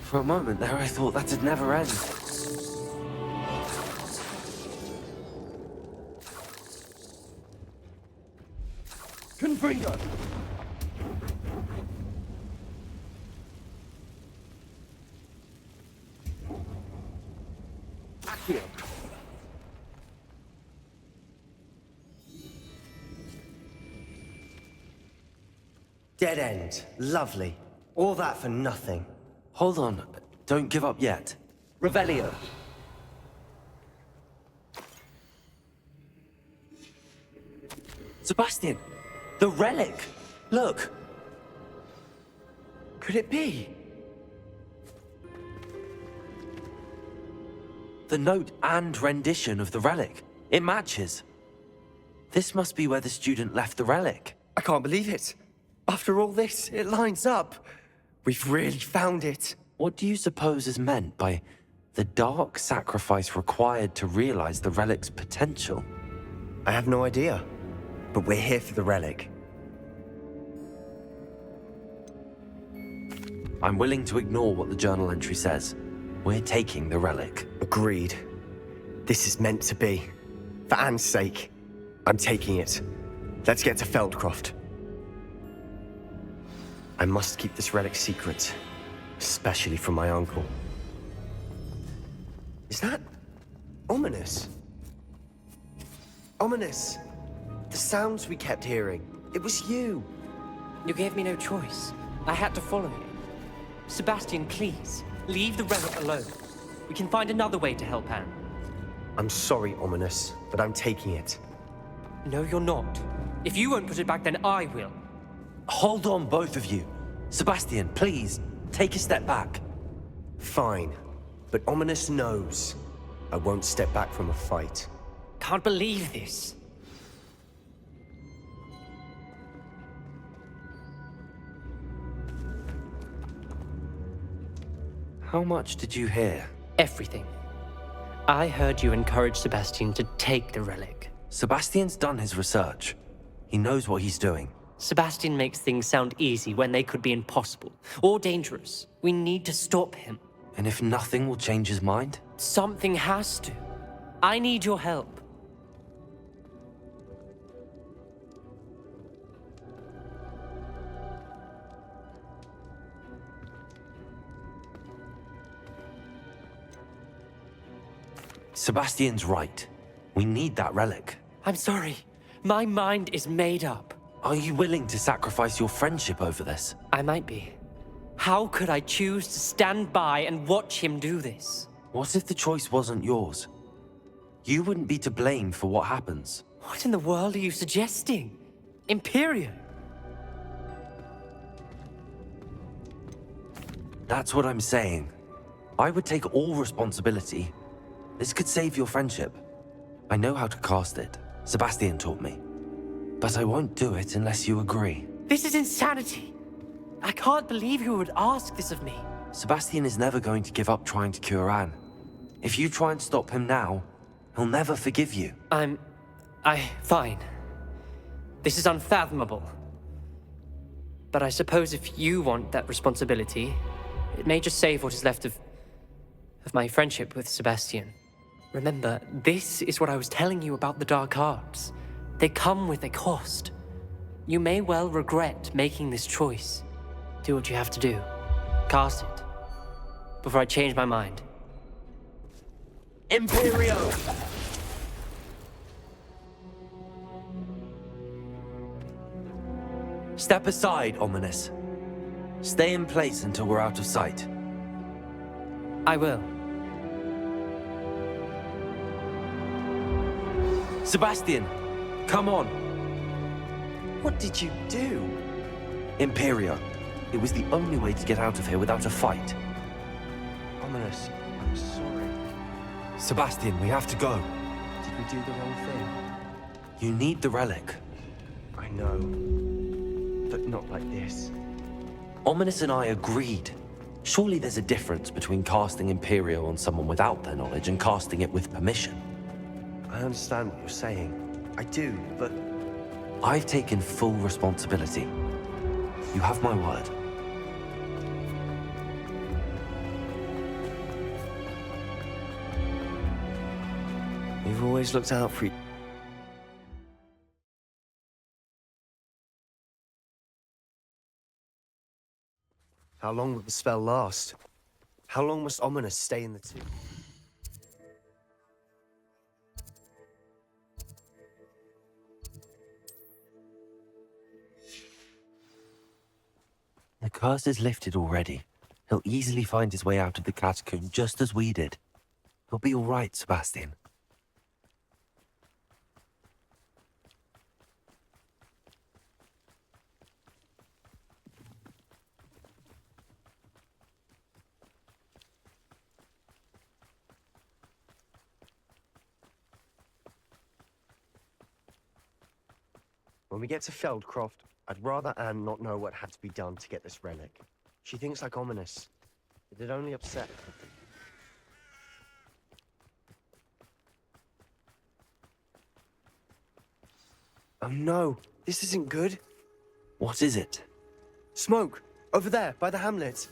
For a moment there, I thought that'd never end. Confringo. Accio. Dead end. Lovely. All that for nothing. Hold on. Don't give up yet. Revelio. Sebastian! The relic! Look! Could it be? The note and rendition of the relic. It matches. This must be where the student left the relic. I can't believe it. After all this, it lines up. We've really found it. What do you suppose is meant by the dark sacrifice required to realize the relic's potential? I have no idea, but we're here for the relic. I'm willing to ignore what the journal entry says. We're taking the relic. Agreed. This is meant to be. For Anne's sake, I'm taking it. Let's get to Feldcroft. I must keep this relic secret, especially from my uncle. Is that ominous? Ominous! The sounds we kept hearing. It was you. You gave me no choice. I had to follow you. Sebastian, please, leave the relic alone. We can find another way to help Anne. I'm sorry, Ominous, but I'm taking it. No, you're not. If you won't put it back, then I will. Hold on, both of you. Sebastian, please, take a step back. Fine, but Ominous knows I won't step back from a fight. Can't believe this. How much did you hear? Everything. I heard you encourage Sebastian to take the relic. Sebastian's done his research. He knows what he's doing. Sebastian makes things sound easy when they could be impossible or dangerous. We need to stop him. And if nothing will change his mind? Something has to. I need your help. Sebastian's right. We need that relic. I'm sorry. My mind is made up. Are you willing to sacrifice your friendship over this? I might be. How could I choose to stand by and watch him do this? What if the choice wasn't yours? You wouldn't be to blame for what happens. What in the world are you suggesting? Imperium? That's what I'm saying. I would take all responsibility. This could save your friendship. I know how to cast it. Sebastian taught me. But I won't do it unless you agree. This is insanity. I can't believe you would ask this of me. Sebastian is never going to give up trying to cure Anne. If you try and stop him now, he'll never forgive you. Fine. This is unfathomable. But I suppose if you want that responsibility, it may just save what is left of my friendship with Sebastian. Remember, this is what I was telling you about the dark arts. They come with a cost. You may well regret making this choice. Do what you have to do. Cast it. Before I change my mind. Imperio! Step aside, Ominous. Stay in place until we're out of sight. I will. Sebastian, come on. What did you do? Imperio. It was the only way to get out of here without a fight. Ominous, I'm sorry. Sebastian, we have to go. Did we do the wrong thing? You need the relic. I know. But not like this. Ominous and I agreed. Surely there's a difference between casting Imperio on someone without their knowledge and casting it with permission. I understand what you're saying. I do, but... I've taken full responsibility. You have my word. You've always looked out for... How long will the spell last? How long must Ominous stay in the tomb? The curse is lifted already. He'll easily find his way out of the catacomb just as we did. He'll be all right, Sebastian. When we get to Feldcroft, I'd rather Anne not know what had to be done to get this relic. She thinks like ominous. It'd only upset her. Oh no, this isn't good. What is it? Smoke! Over there, by the hamlet.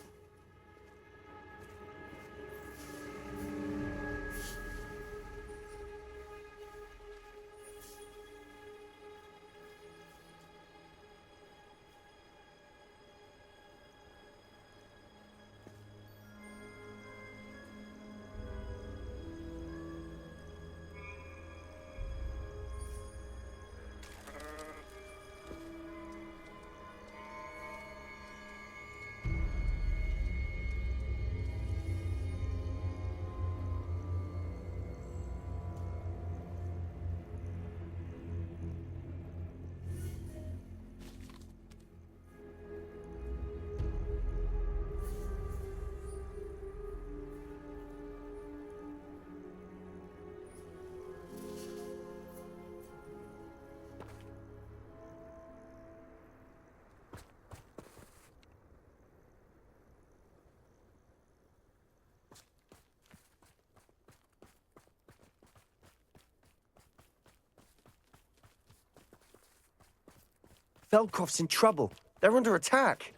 Feldcroft's in trouble. They're under attack.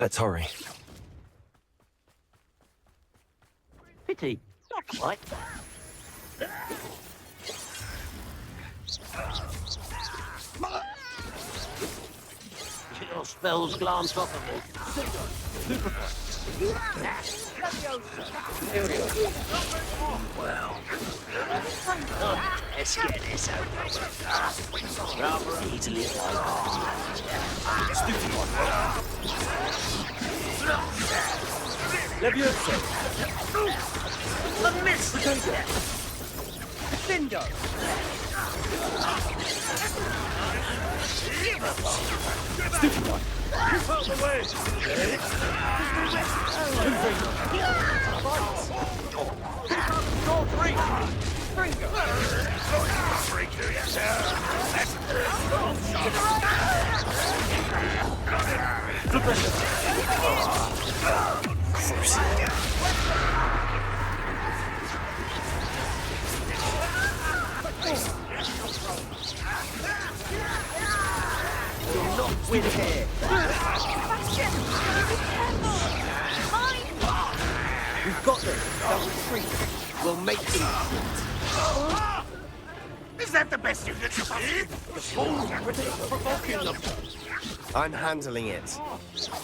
Let's hurry. Pity. Not quite. Your spells glance off of me. Well, let's get this over with. Rather easily a miss! Bingo! Stupid one! Keep out the way! Go free! You're not with here. We've got them. They'll retreat. We'll make them. Is that the best you can do? The fools are provoking them. I'm handling it.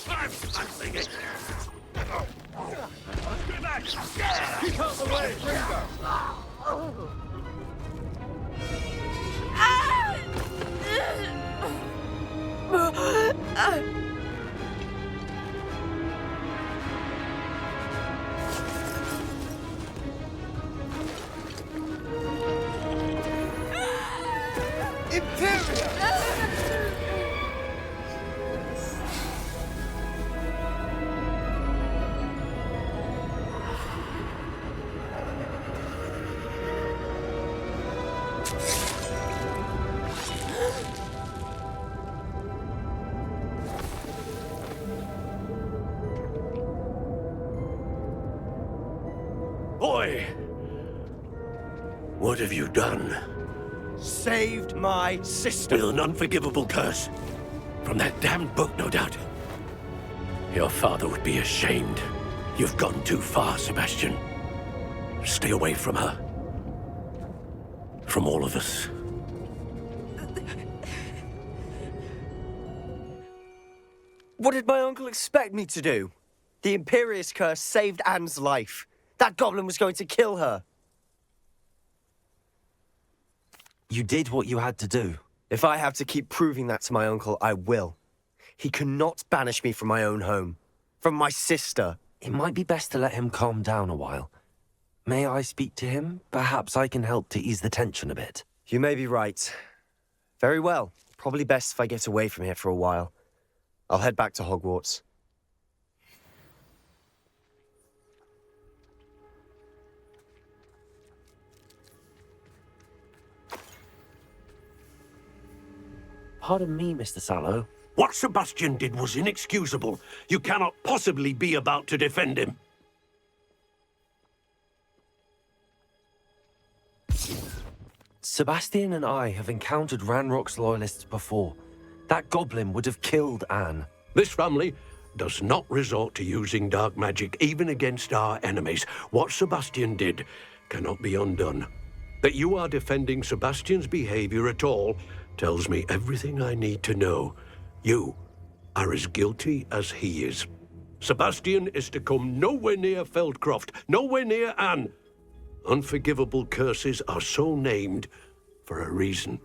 I'm handling it. Keep out the way, Ringo! Boy! What have you done? Saved my sister. With an unforgivable curse. From that damned book, no doubt. Your father would be ashamed. You've gone too far, Sebastian. Stay away from her. From all of us. What did my uncle expect me to do? The Imperious curse saved Anne's life. That goblin was going to kill her. You did what you had to do. If I have to keep proving that to my uncle, I will. He cannot banish me from my own home. From my sister. It might be best to let him calm down a while. May I speak to him? Perhaps I can help to ease the tension a bit. You may be right. Very well. Probably best if I get away from here for a while. I'll head back to Hogwarts. Pardon me, Mr. Sallow. What Sebastian did was inexcusable. You cannot possibly be about to defend him. Sebastian and I have encountered Ranrock's loyalists before. That goblin would have killed Anne. This family does not resort to using dark magic even against our enemies. What Sebastian did cannot be undone. That you are defending Sebastian's behavior at all tells me everything I need to know. You are as guilty as he is. Sebastian is to come nowhere near Feldcroft, nowhere near Anne. Unforgivable curses are so named for a reason.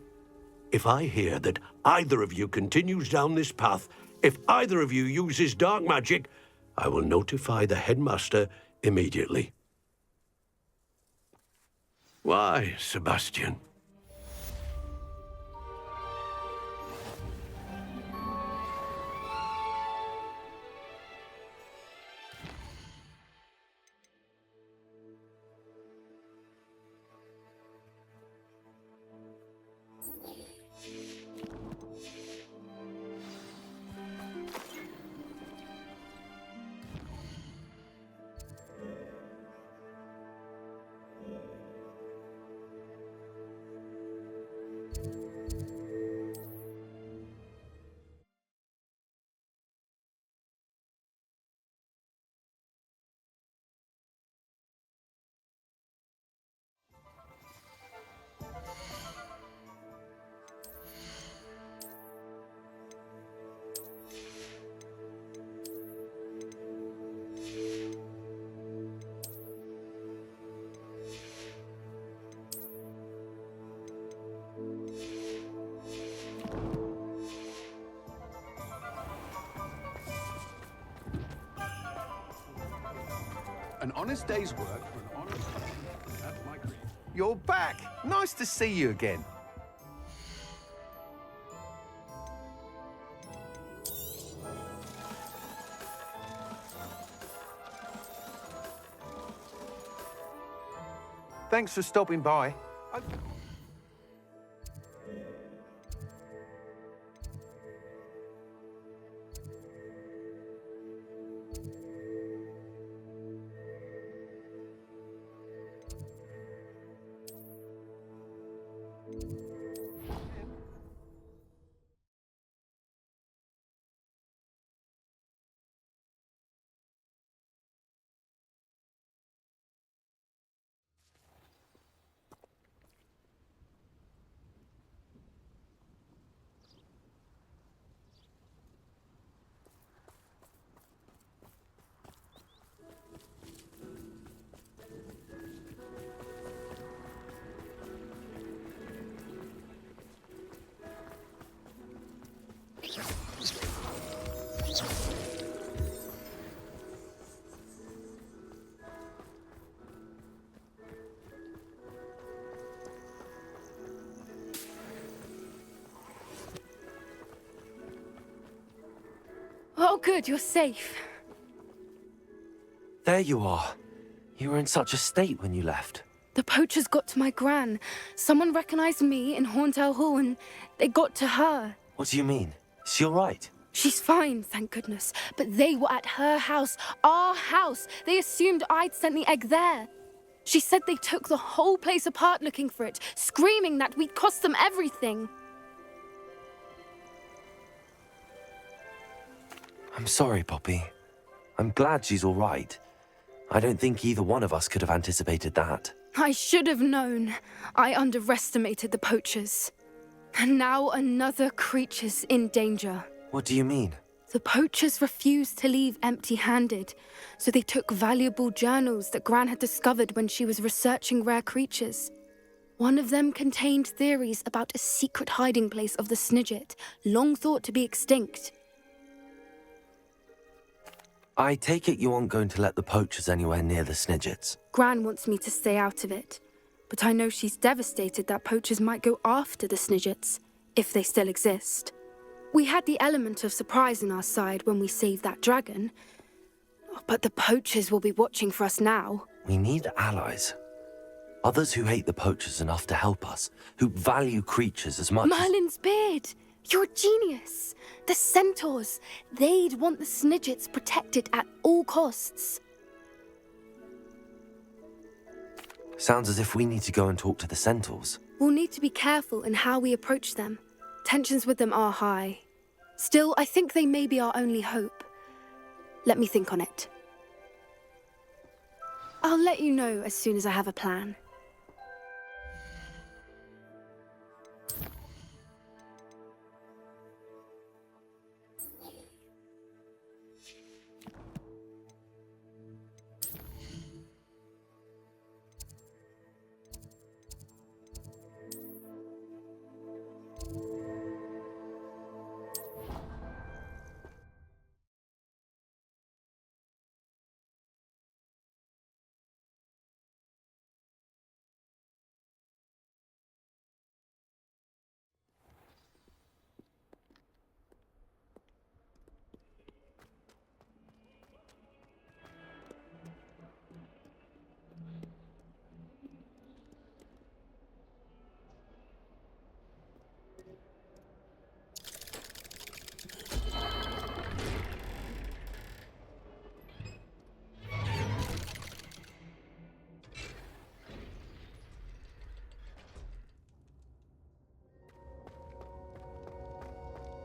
If I hear that either of you continues down this path, if either of you uses dark magic, I will notify the headmaster immediately. Why, Sebastian? An honest day's work for an honest... That's my creed. You're back! Nice to see you again. Thanks for stopping by. Oh, good, you're safe. There you are. You were in such a state when you left. The poachers got to my gran. Someone recognized me in Horntail Hall and they got to her. What do you mean? Is she all right? She's fine, thank goodness. But they were at her house, our house. They assumed I'd sent the egg there. She said they took the whole place apart looking for it, screaming that we'd cost them everything. I'm sorry, Poppy. I'm glad she's all right. I don't think either one of us could have anticipated that. I should have known. I underestimated the poachers. And now another creature's in danger. What do you mean? The poachers refused to leave empty-handed, so they took valuable journals that Gran had discovered when she was researching rare creatures. One of them contained theories about a secret hiding place of the Snidget, long thought to be extinct. I take it you aren't going to let the poachers anywhere near the Snidgets. Gran wants me to stay out of it, but I know she's devastated that poachers might go after the Snidgets, if they still exist. We had the element of surprise on our side when we saved that dragon, but the poachers will be watching for us now. We need allies. Others who hate the poachers enough to help us, who value creatures as much Merlin's beard! You're a genius. The centaurs, they'd want the Snidgets protected at all costs. Sounds as if we need to go and talk to the centaurs. We'll need to be careful in how we approach them. Tensions with them are high. Still, I think they may be our only hope. Let me think on it. I'll let you know as soon as I have a plan.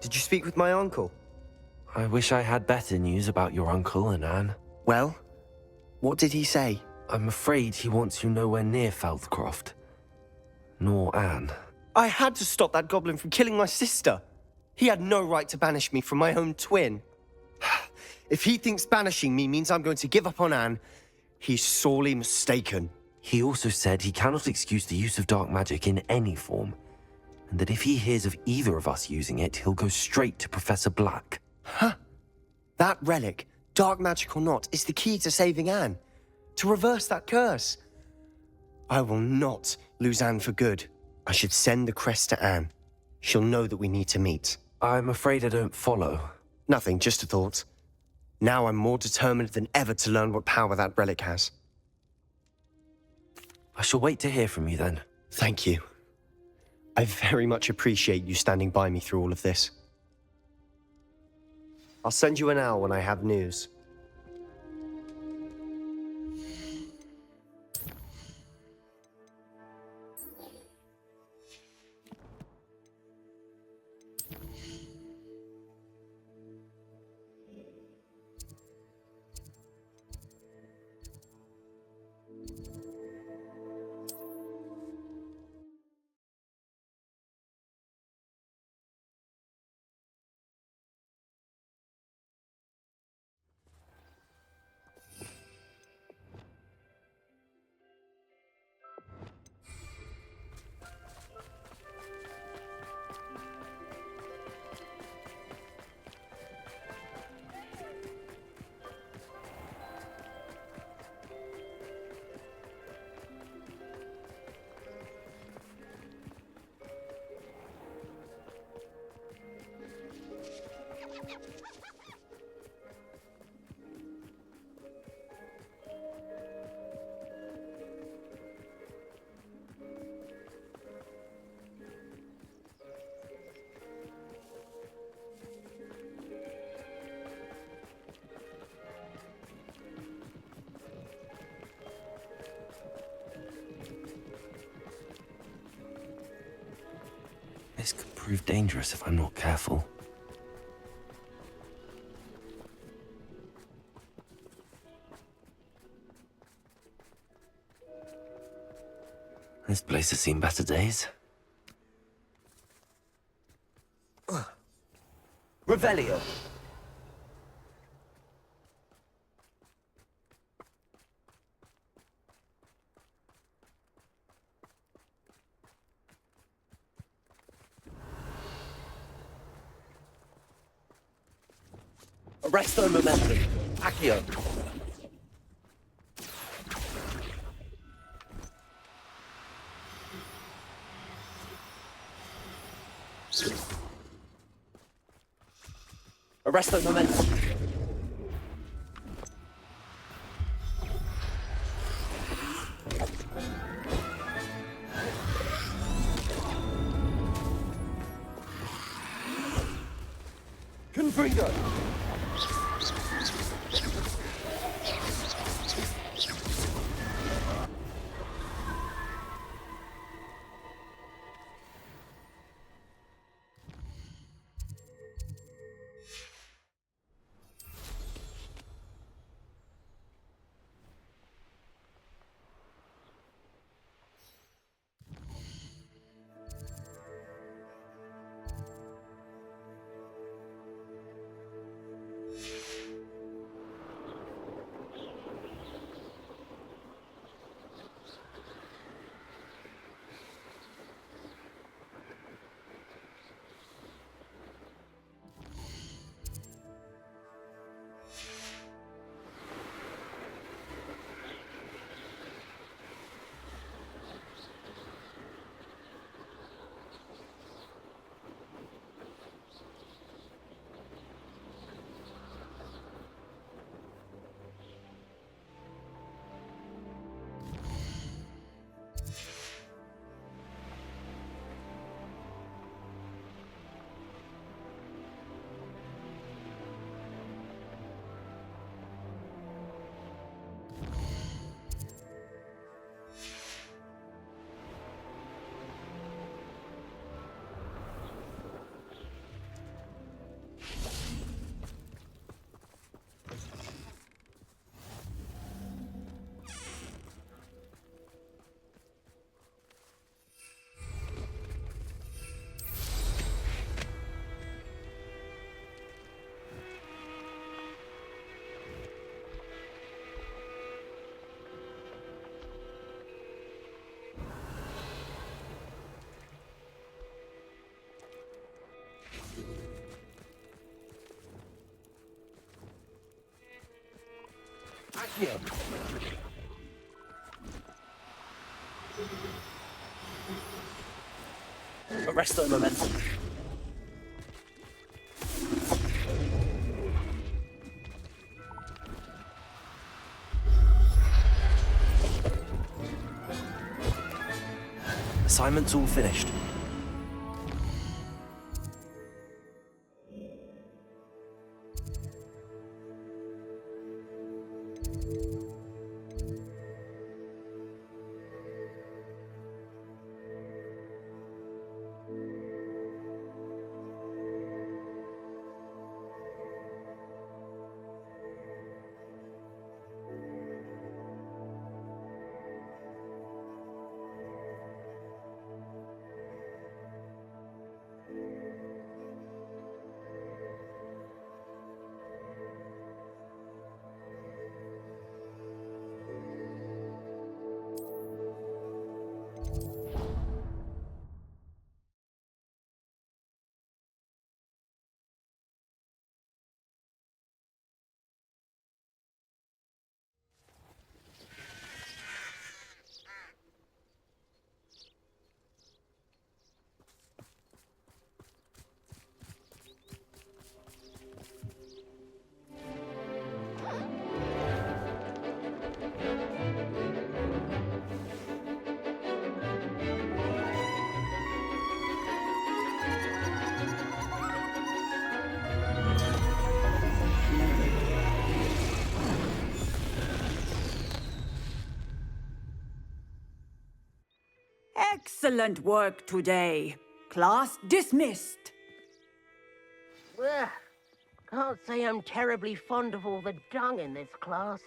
Did you speak with my uncle? I wish I had better news about your uncle and Anne. Well, what did he say? I'm afraid he wants you nowhere near Feldcroft. Nor Anne. I had to stop that goblin from killing my sister. He had no right to banish me from my own twin. If he thinks banishing me means I'm going to give up on Anne, he's sorely mistaken. He also said he cannot excuse the use of dark magic in any form, and that if he hears of either of us using it, he'll go straight to Professor Black. Huh? That relic, dark magic or not, is the key to saving Anne. To reverse that curse. I will not lose Anne for good. I should send the crest to Anne. She'll know that we need to meet. I'm afraid I don't follow. Nothing, just a thought. Now I'm more determined than ever to learn what power that relic has. I shall wait to hear from you then. Thank you. I very much appreciate you standing by me through all of this. I'll send you an owl when I have news. This could prove dangerous if I'm not careful. This place has seen better days. Revelio. Arresto momentum. Accio. Arresto momentum. Arrest the momentum. Assignment's all finished. Excellent work today. Class dismissed. Ugh. Can't say I'm terribly fond of all the dung in this class.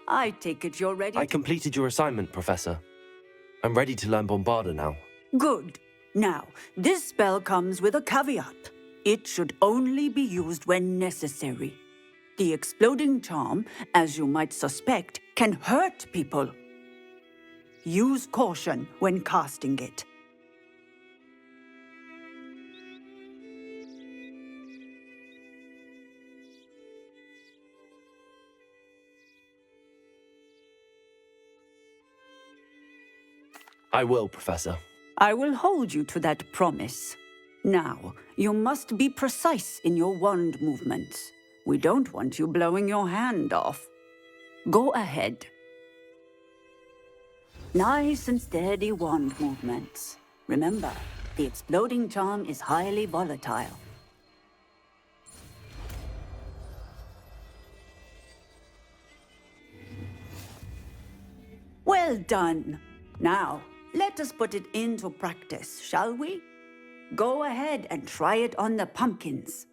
I take it you're ready. I completed your assignment, Professor. I'm ready to learn Bombarda now. Good. Now, this spell comes with a caveat. It should only be used when necessary. The exploding charm, as you might suspect, can hurt people. Use caution when casting it. I will, Professor. I will hold you to that promise. Now, you must be precise in your wand movements. We don't want you blowing your hand off. Go ahead. Nice and steady wand movements. Remember, the exploding charm is highly volatile. Well done. Now, let us put it into practice, shall we? Go ahead and try it on the pumpkins.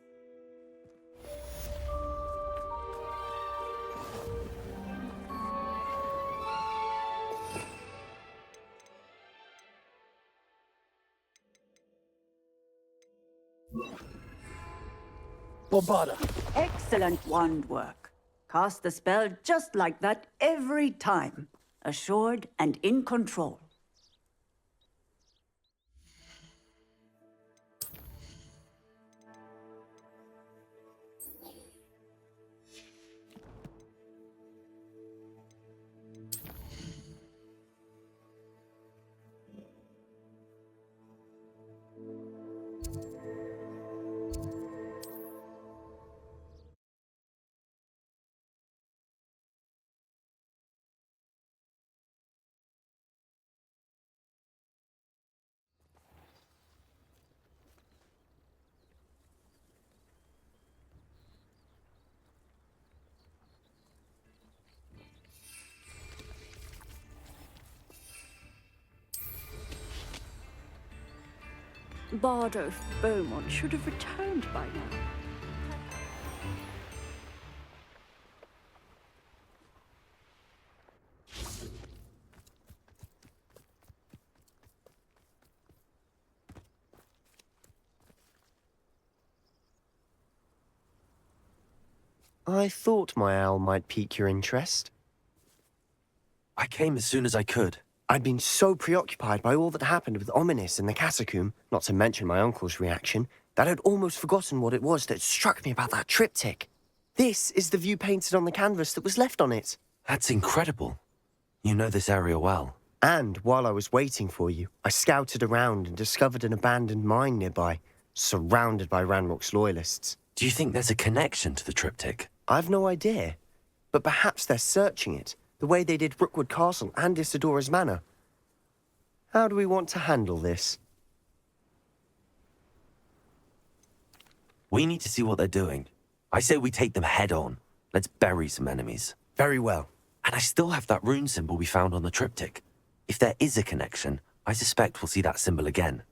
Bombarda! Excellent wand work. Cast the spell just like that every time. Assured and in control. Bardo Beaumont should have returned by now. I thought my owl might pique your interest. I came as soon as I could. I'd been so preoccupied by all that happened with Ominis and the catacomb, not to mention my uncle's reaction, that I'd almost forgotten what it was that struck me about that triptych. This is the view painted on the canvas that was left on it. That's incredible. You know this area well. And while I was waiting for you, I scouted around and discovered an abandoned mine nearby, surrounded by Ranrock's loyalists. Do you think there's a connection to the triptych? I've no idea, but perhaps they're searching it, the way they did Rookwood Castle and Isidora's Manor. How do we want to handle this? We need to see what they're doing. I say we take them head on. Let's bury some enemies. Very well. And I still have that rune symbol we found on the triptych. If there is a connection, I suspect we'll see that symbol again.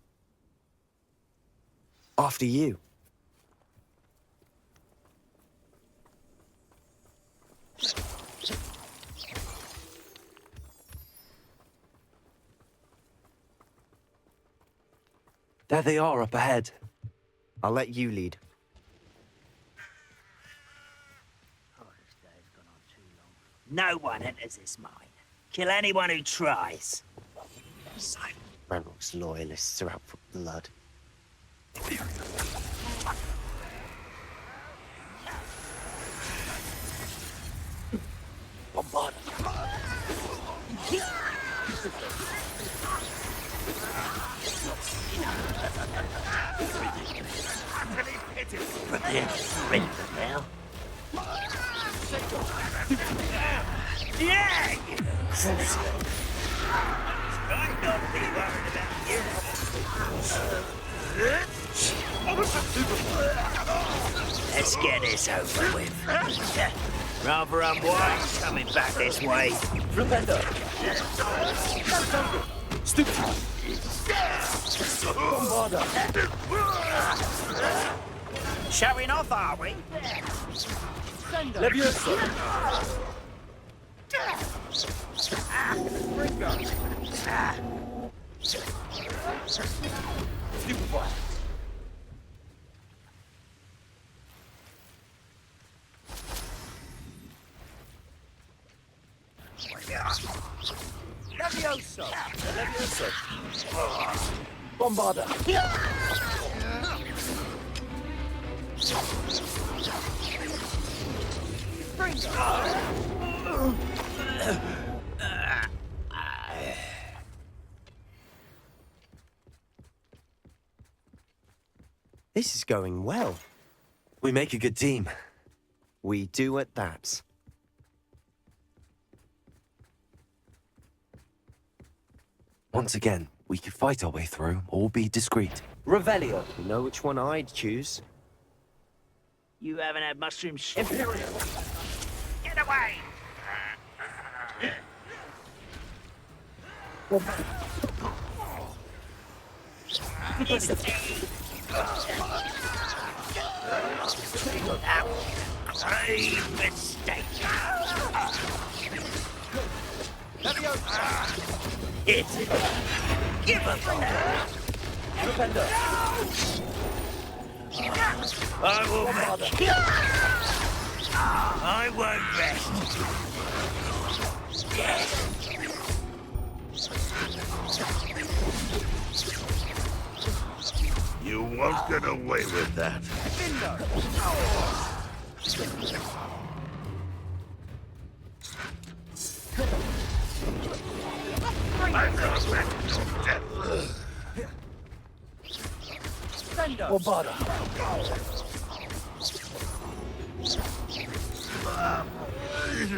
After you. There they are up ahead. I'll let you lead. No one enters this mine. Kill anyone who tries. Ranrock's loyalists are out for blood. Bombard. Yeah! I'm not be worried about you. Let's get this over with. Rather unwise coming back this way. Remember. Stupid. Bombarder. Showing off, are we? Levioso. Stupefy. Levioso! Levioso. Bombarder. This is going well. We make a good team. We do at that. Once again, we could fight our way through or be discreet. Revelio. You know which one I'd choose. You haven't had mushroom sh- Imperial. Get away! Grave mistake. Hit it. Give up. Defender. I will make. I won't rest. You won't get away with that. Bombarder.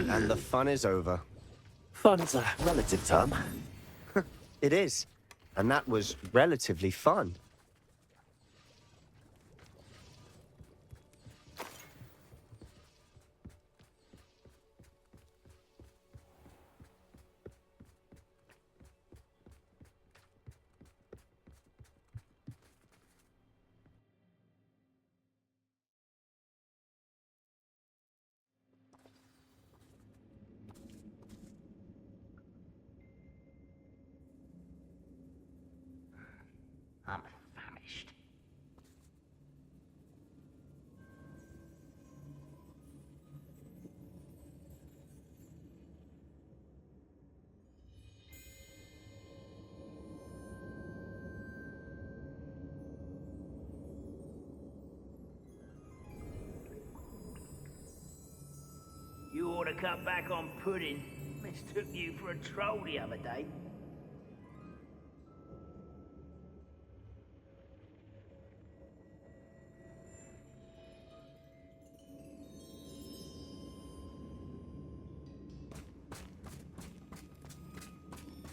And the fun is over. Fun's a relative term. It is. And that was relatively fun. I'm famished. cut back on pudding. Mistook you for a troll the other day.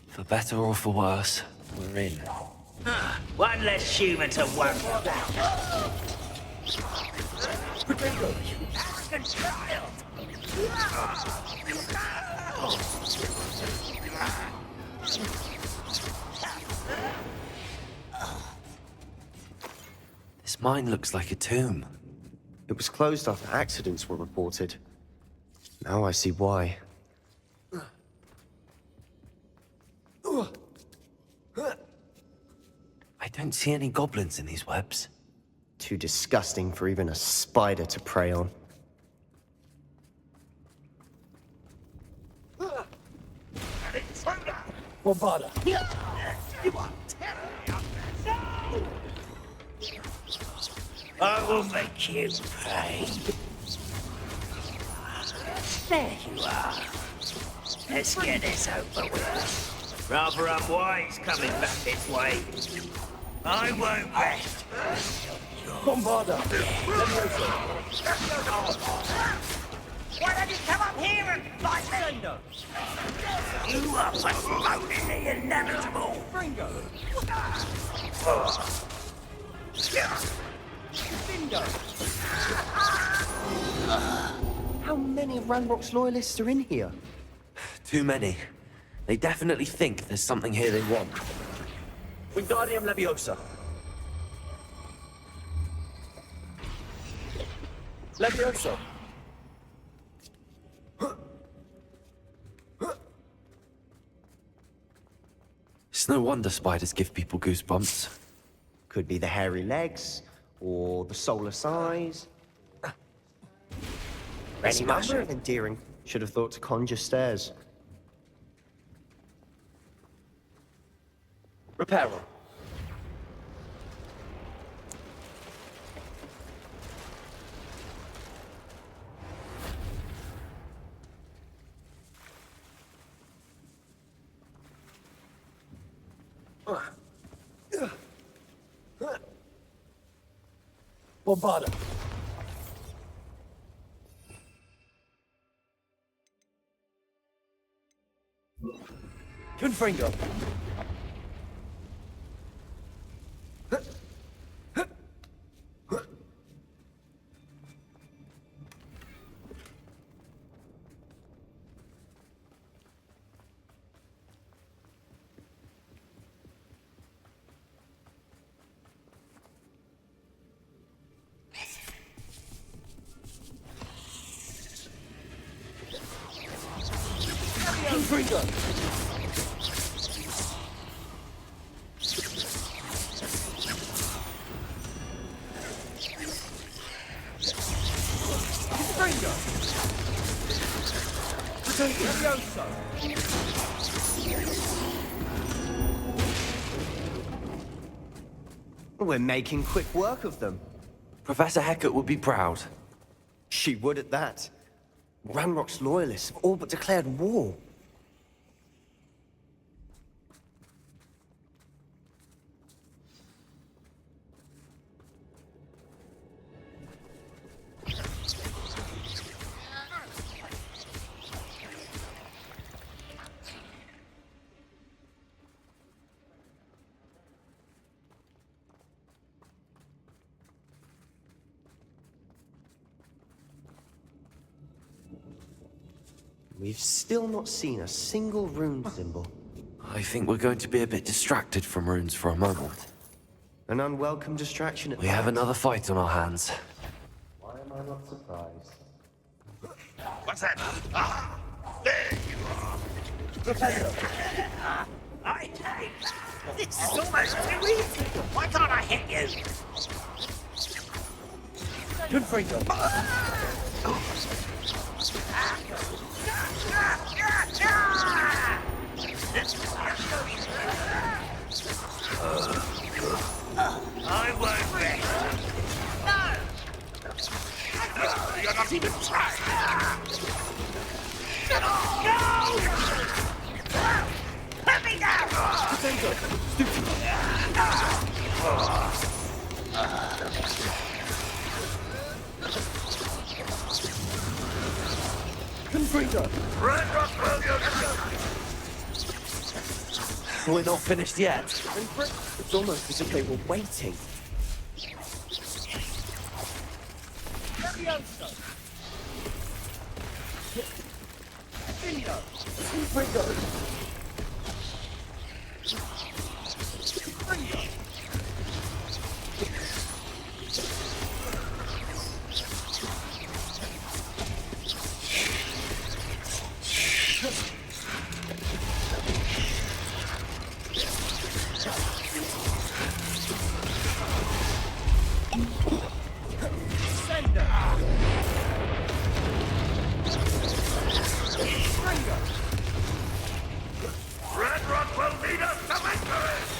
For better or for worse, we're in. One less human to worry about. You arrogant child! This mine looks like a tomb. It was closed after accidents were reported. Now I see why. I don't see any goblins in these webs. Too disgusting for even a spider to prey on. Bombarda. You are terrible! I will make you pay. There you are. Let's get this over with. Rather unwise coming back this way. I won't rest. Bombarda. Why don't you come up here and fight me? You are postponing the inevitable. How many of Ranrock's loyalists are in here? Too many. They definitely think there's something here they want. Wingardium Leviosa. Leviosa. It's no wonder spiders give people goosebumps. Could be the hairy legs, or the soulless eyes. Any number of endearing. Should have thought to conjure stairs. Reparo. Bombarda. Confringo. Confringo. We're making quick work of them. Professor Hecat would be proud. She would at that. Ranrock's loyalists have all but declared war. We've still not seen a single rune symbol. I think we're going to be a bit distracted from runes for a moment. An unwelcome distraction at We have another fight on our hands. Why am I not surprised? What's that? Ah, there you are. I take that. This is almost too easy. Why can't I hit you? Confringo. I won't rest. No! You're not even trying. We're not finished yet. It's almost as if they were waiting. Ranrock will lead us to victory!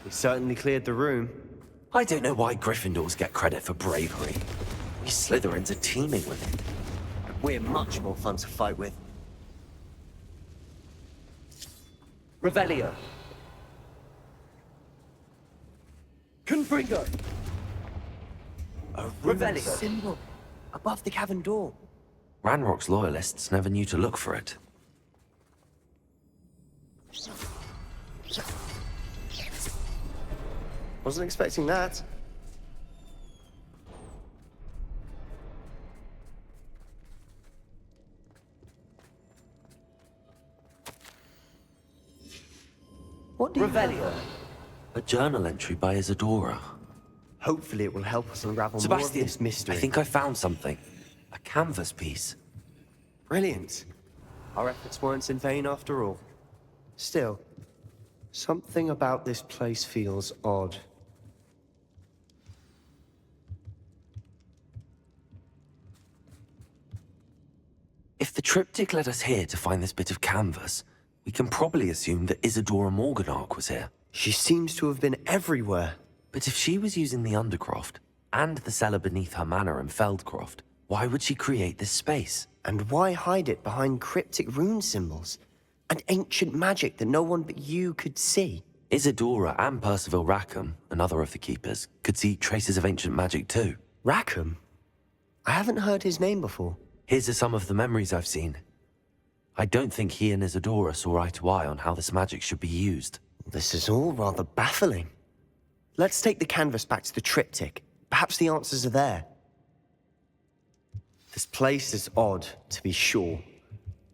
We certainly cleared the room. I don't know why Gryffindors get credit for bravery. We Slytherins are teeming with it. We're much more fun to fight with. Revelio. Confringo. A Revelio. symbol above the cavern door. Ranrock's loyalists never knew to look for it. Wasn't expecting that. What do you Revelio. A journal entry by Isadora. Hopefully it will help us unravel more of Sebastian, this mystery. I think I found something. A canvas piece. Brilliant. Our efforts weren't in vain after all. Still, something about this place feels odd. If the triptych led us here to find this bit of canvas, we can probably assume that Isadora Morganach was here. She seems to have been everywhere. But if she was using the Undercroft, and the cellar beneath her manor in Feldcroft, why would she create this space? And why hide it behind cryptic rune symbols? And ancient magic that no one but you could see? Isadora and Percival Rackham, another of the Keepers, could see traces of ancient magic too. Rackham? I haven't heard his name before. Here's are some of the memories I've seen. I don't think he and Isadora saw eye to eye on how this magic should be used. This is all rather baffling. Let's take the canvas back to the triptych. Perhaps the answers are there. This place is odd, to be sure,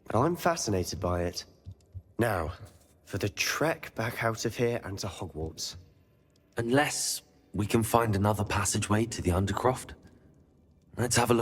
but I'm fascinated by it. Now, for the trek back out of here and to Hogwarts. Unless we can find another passageway to the Undercroft. Let's have a look.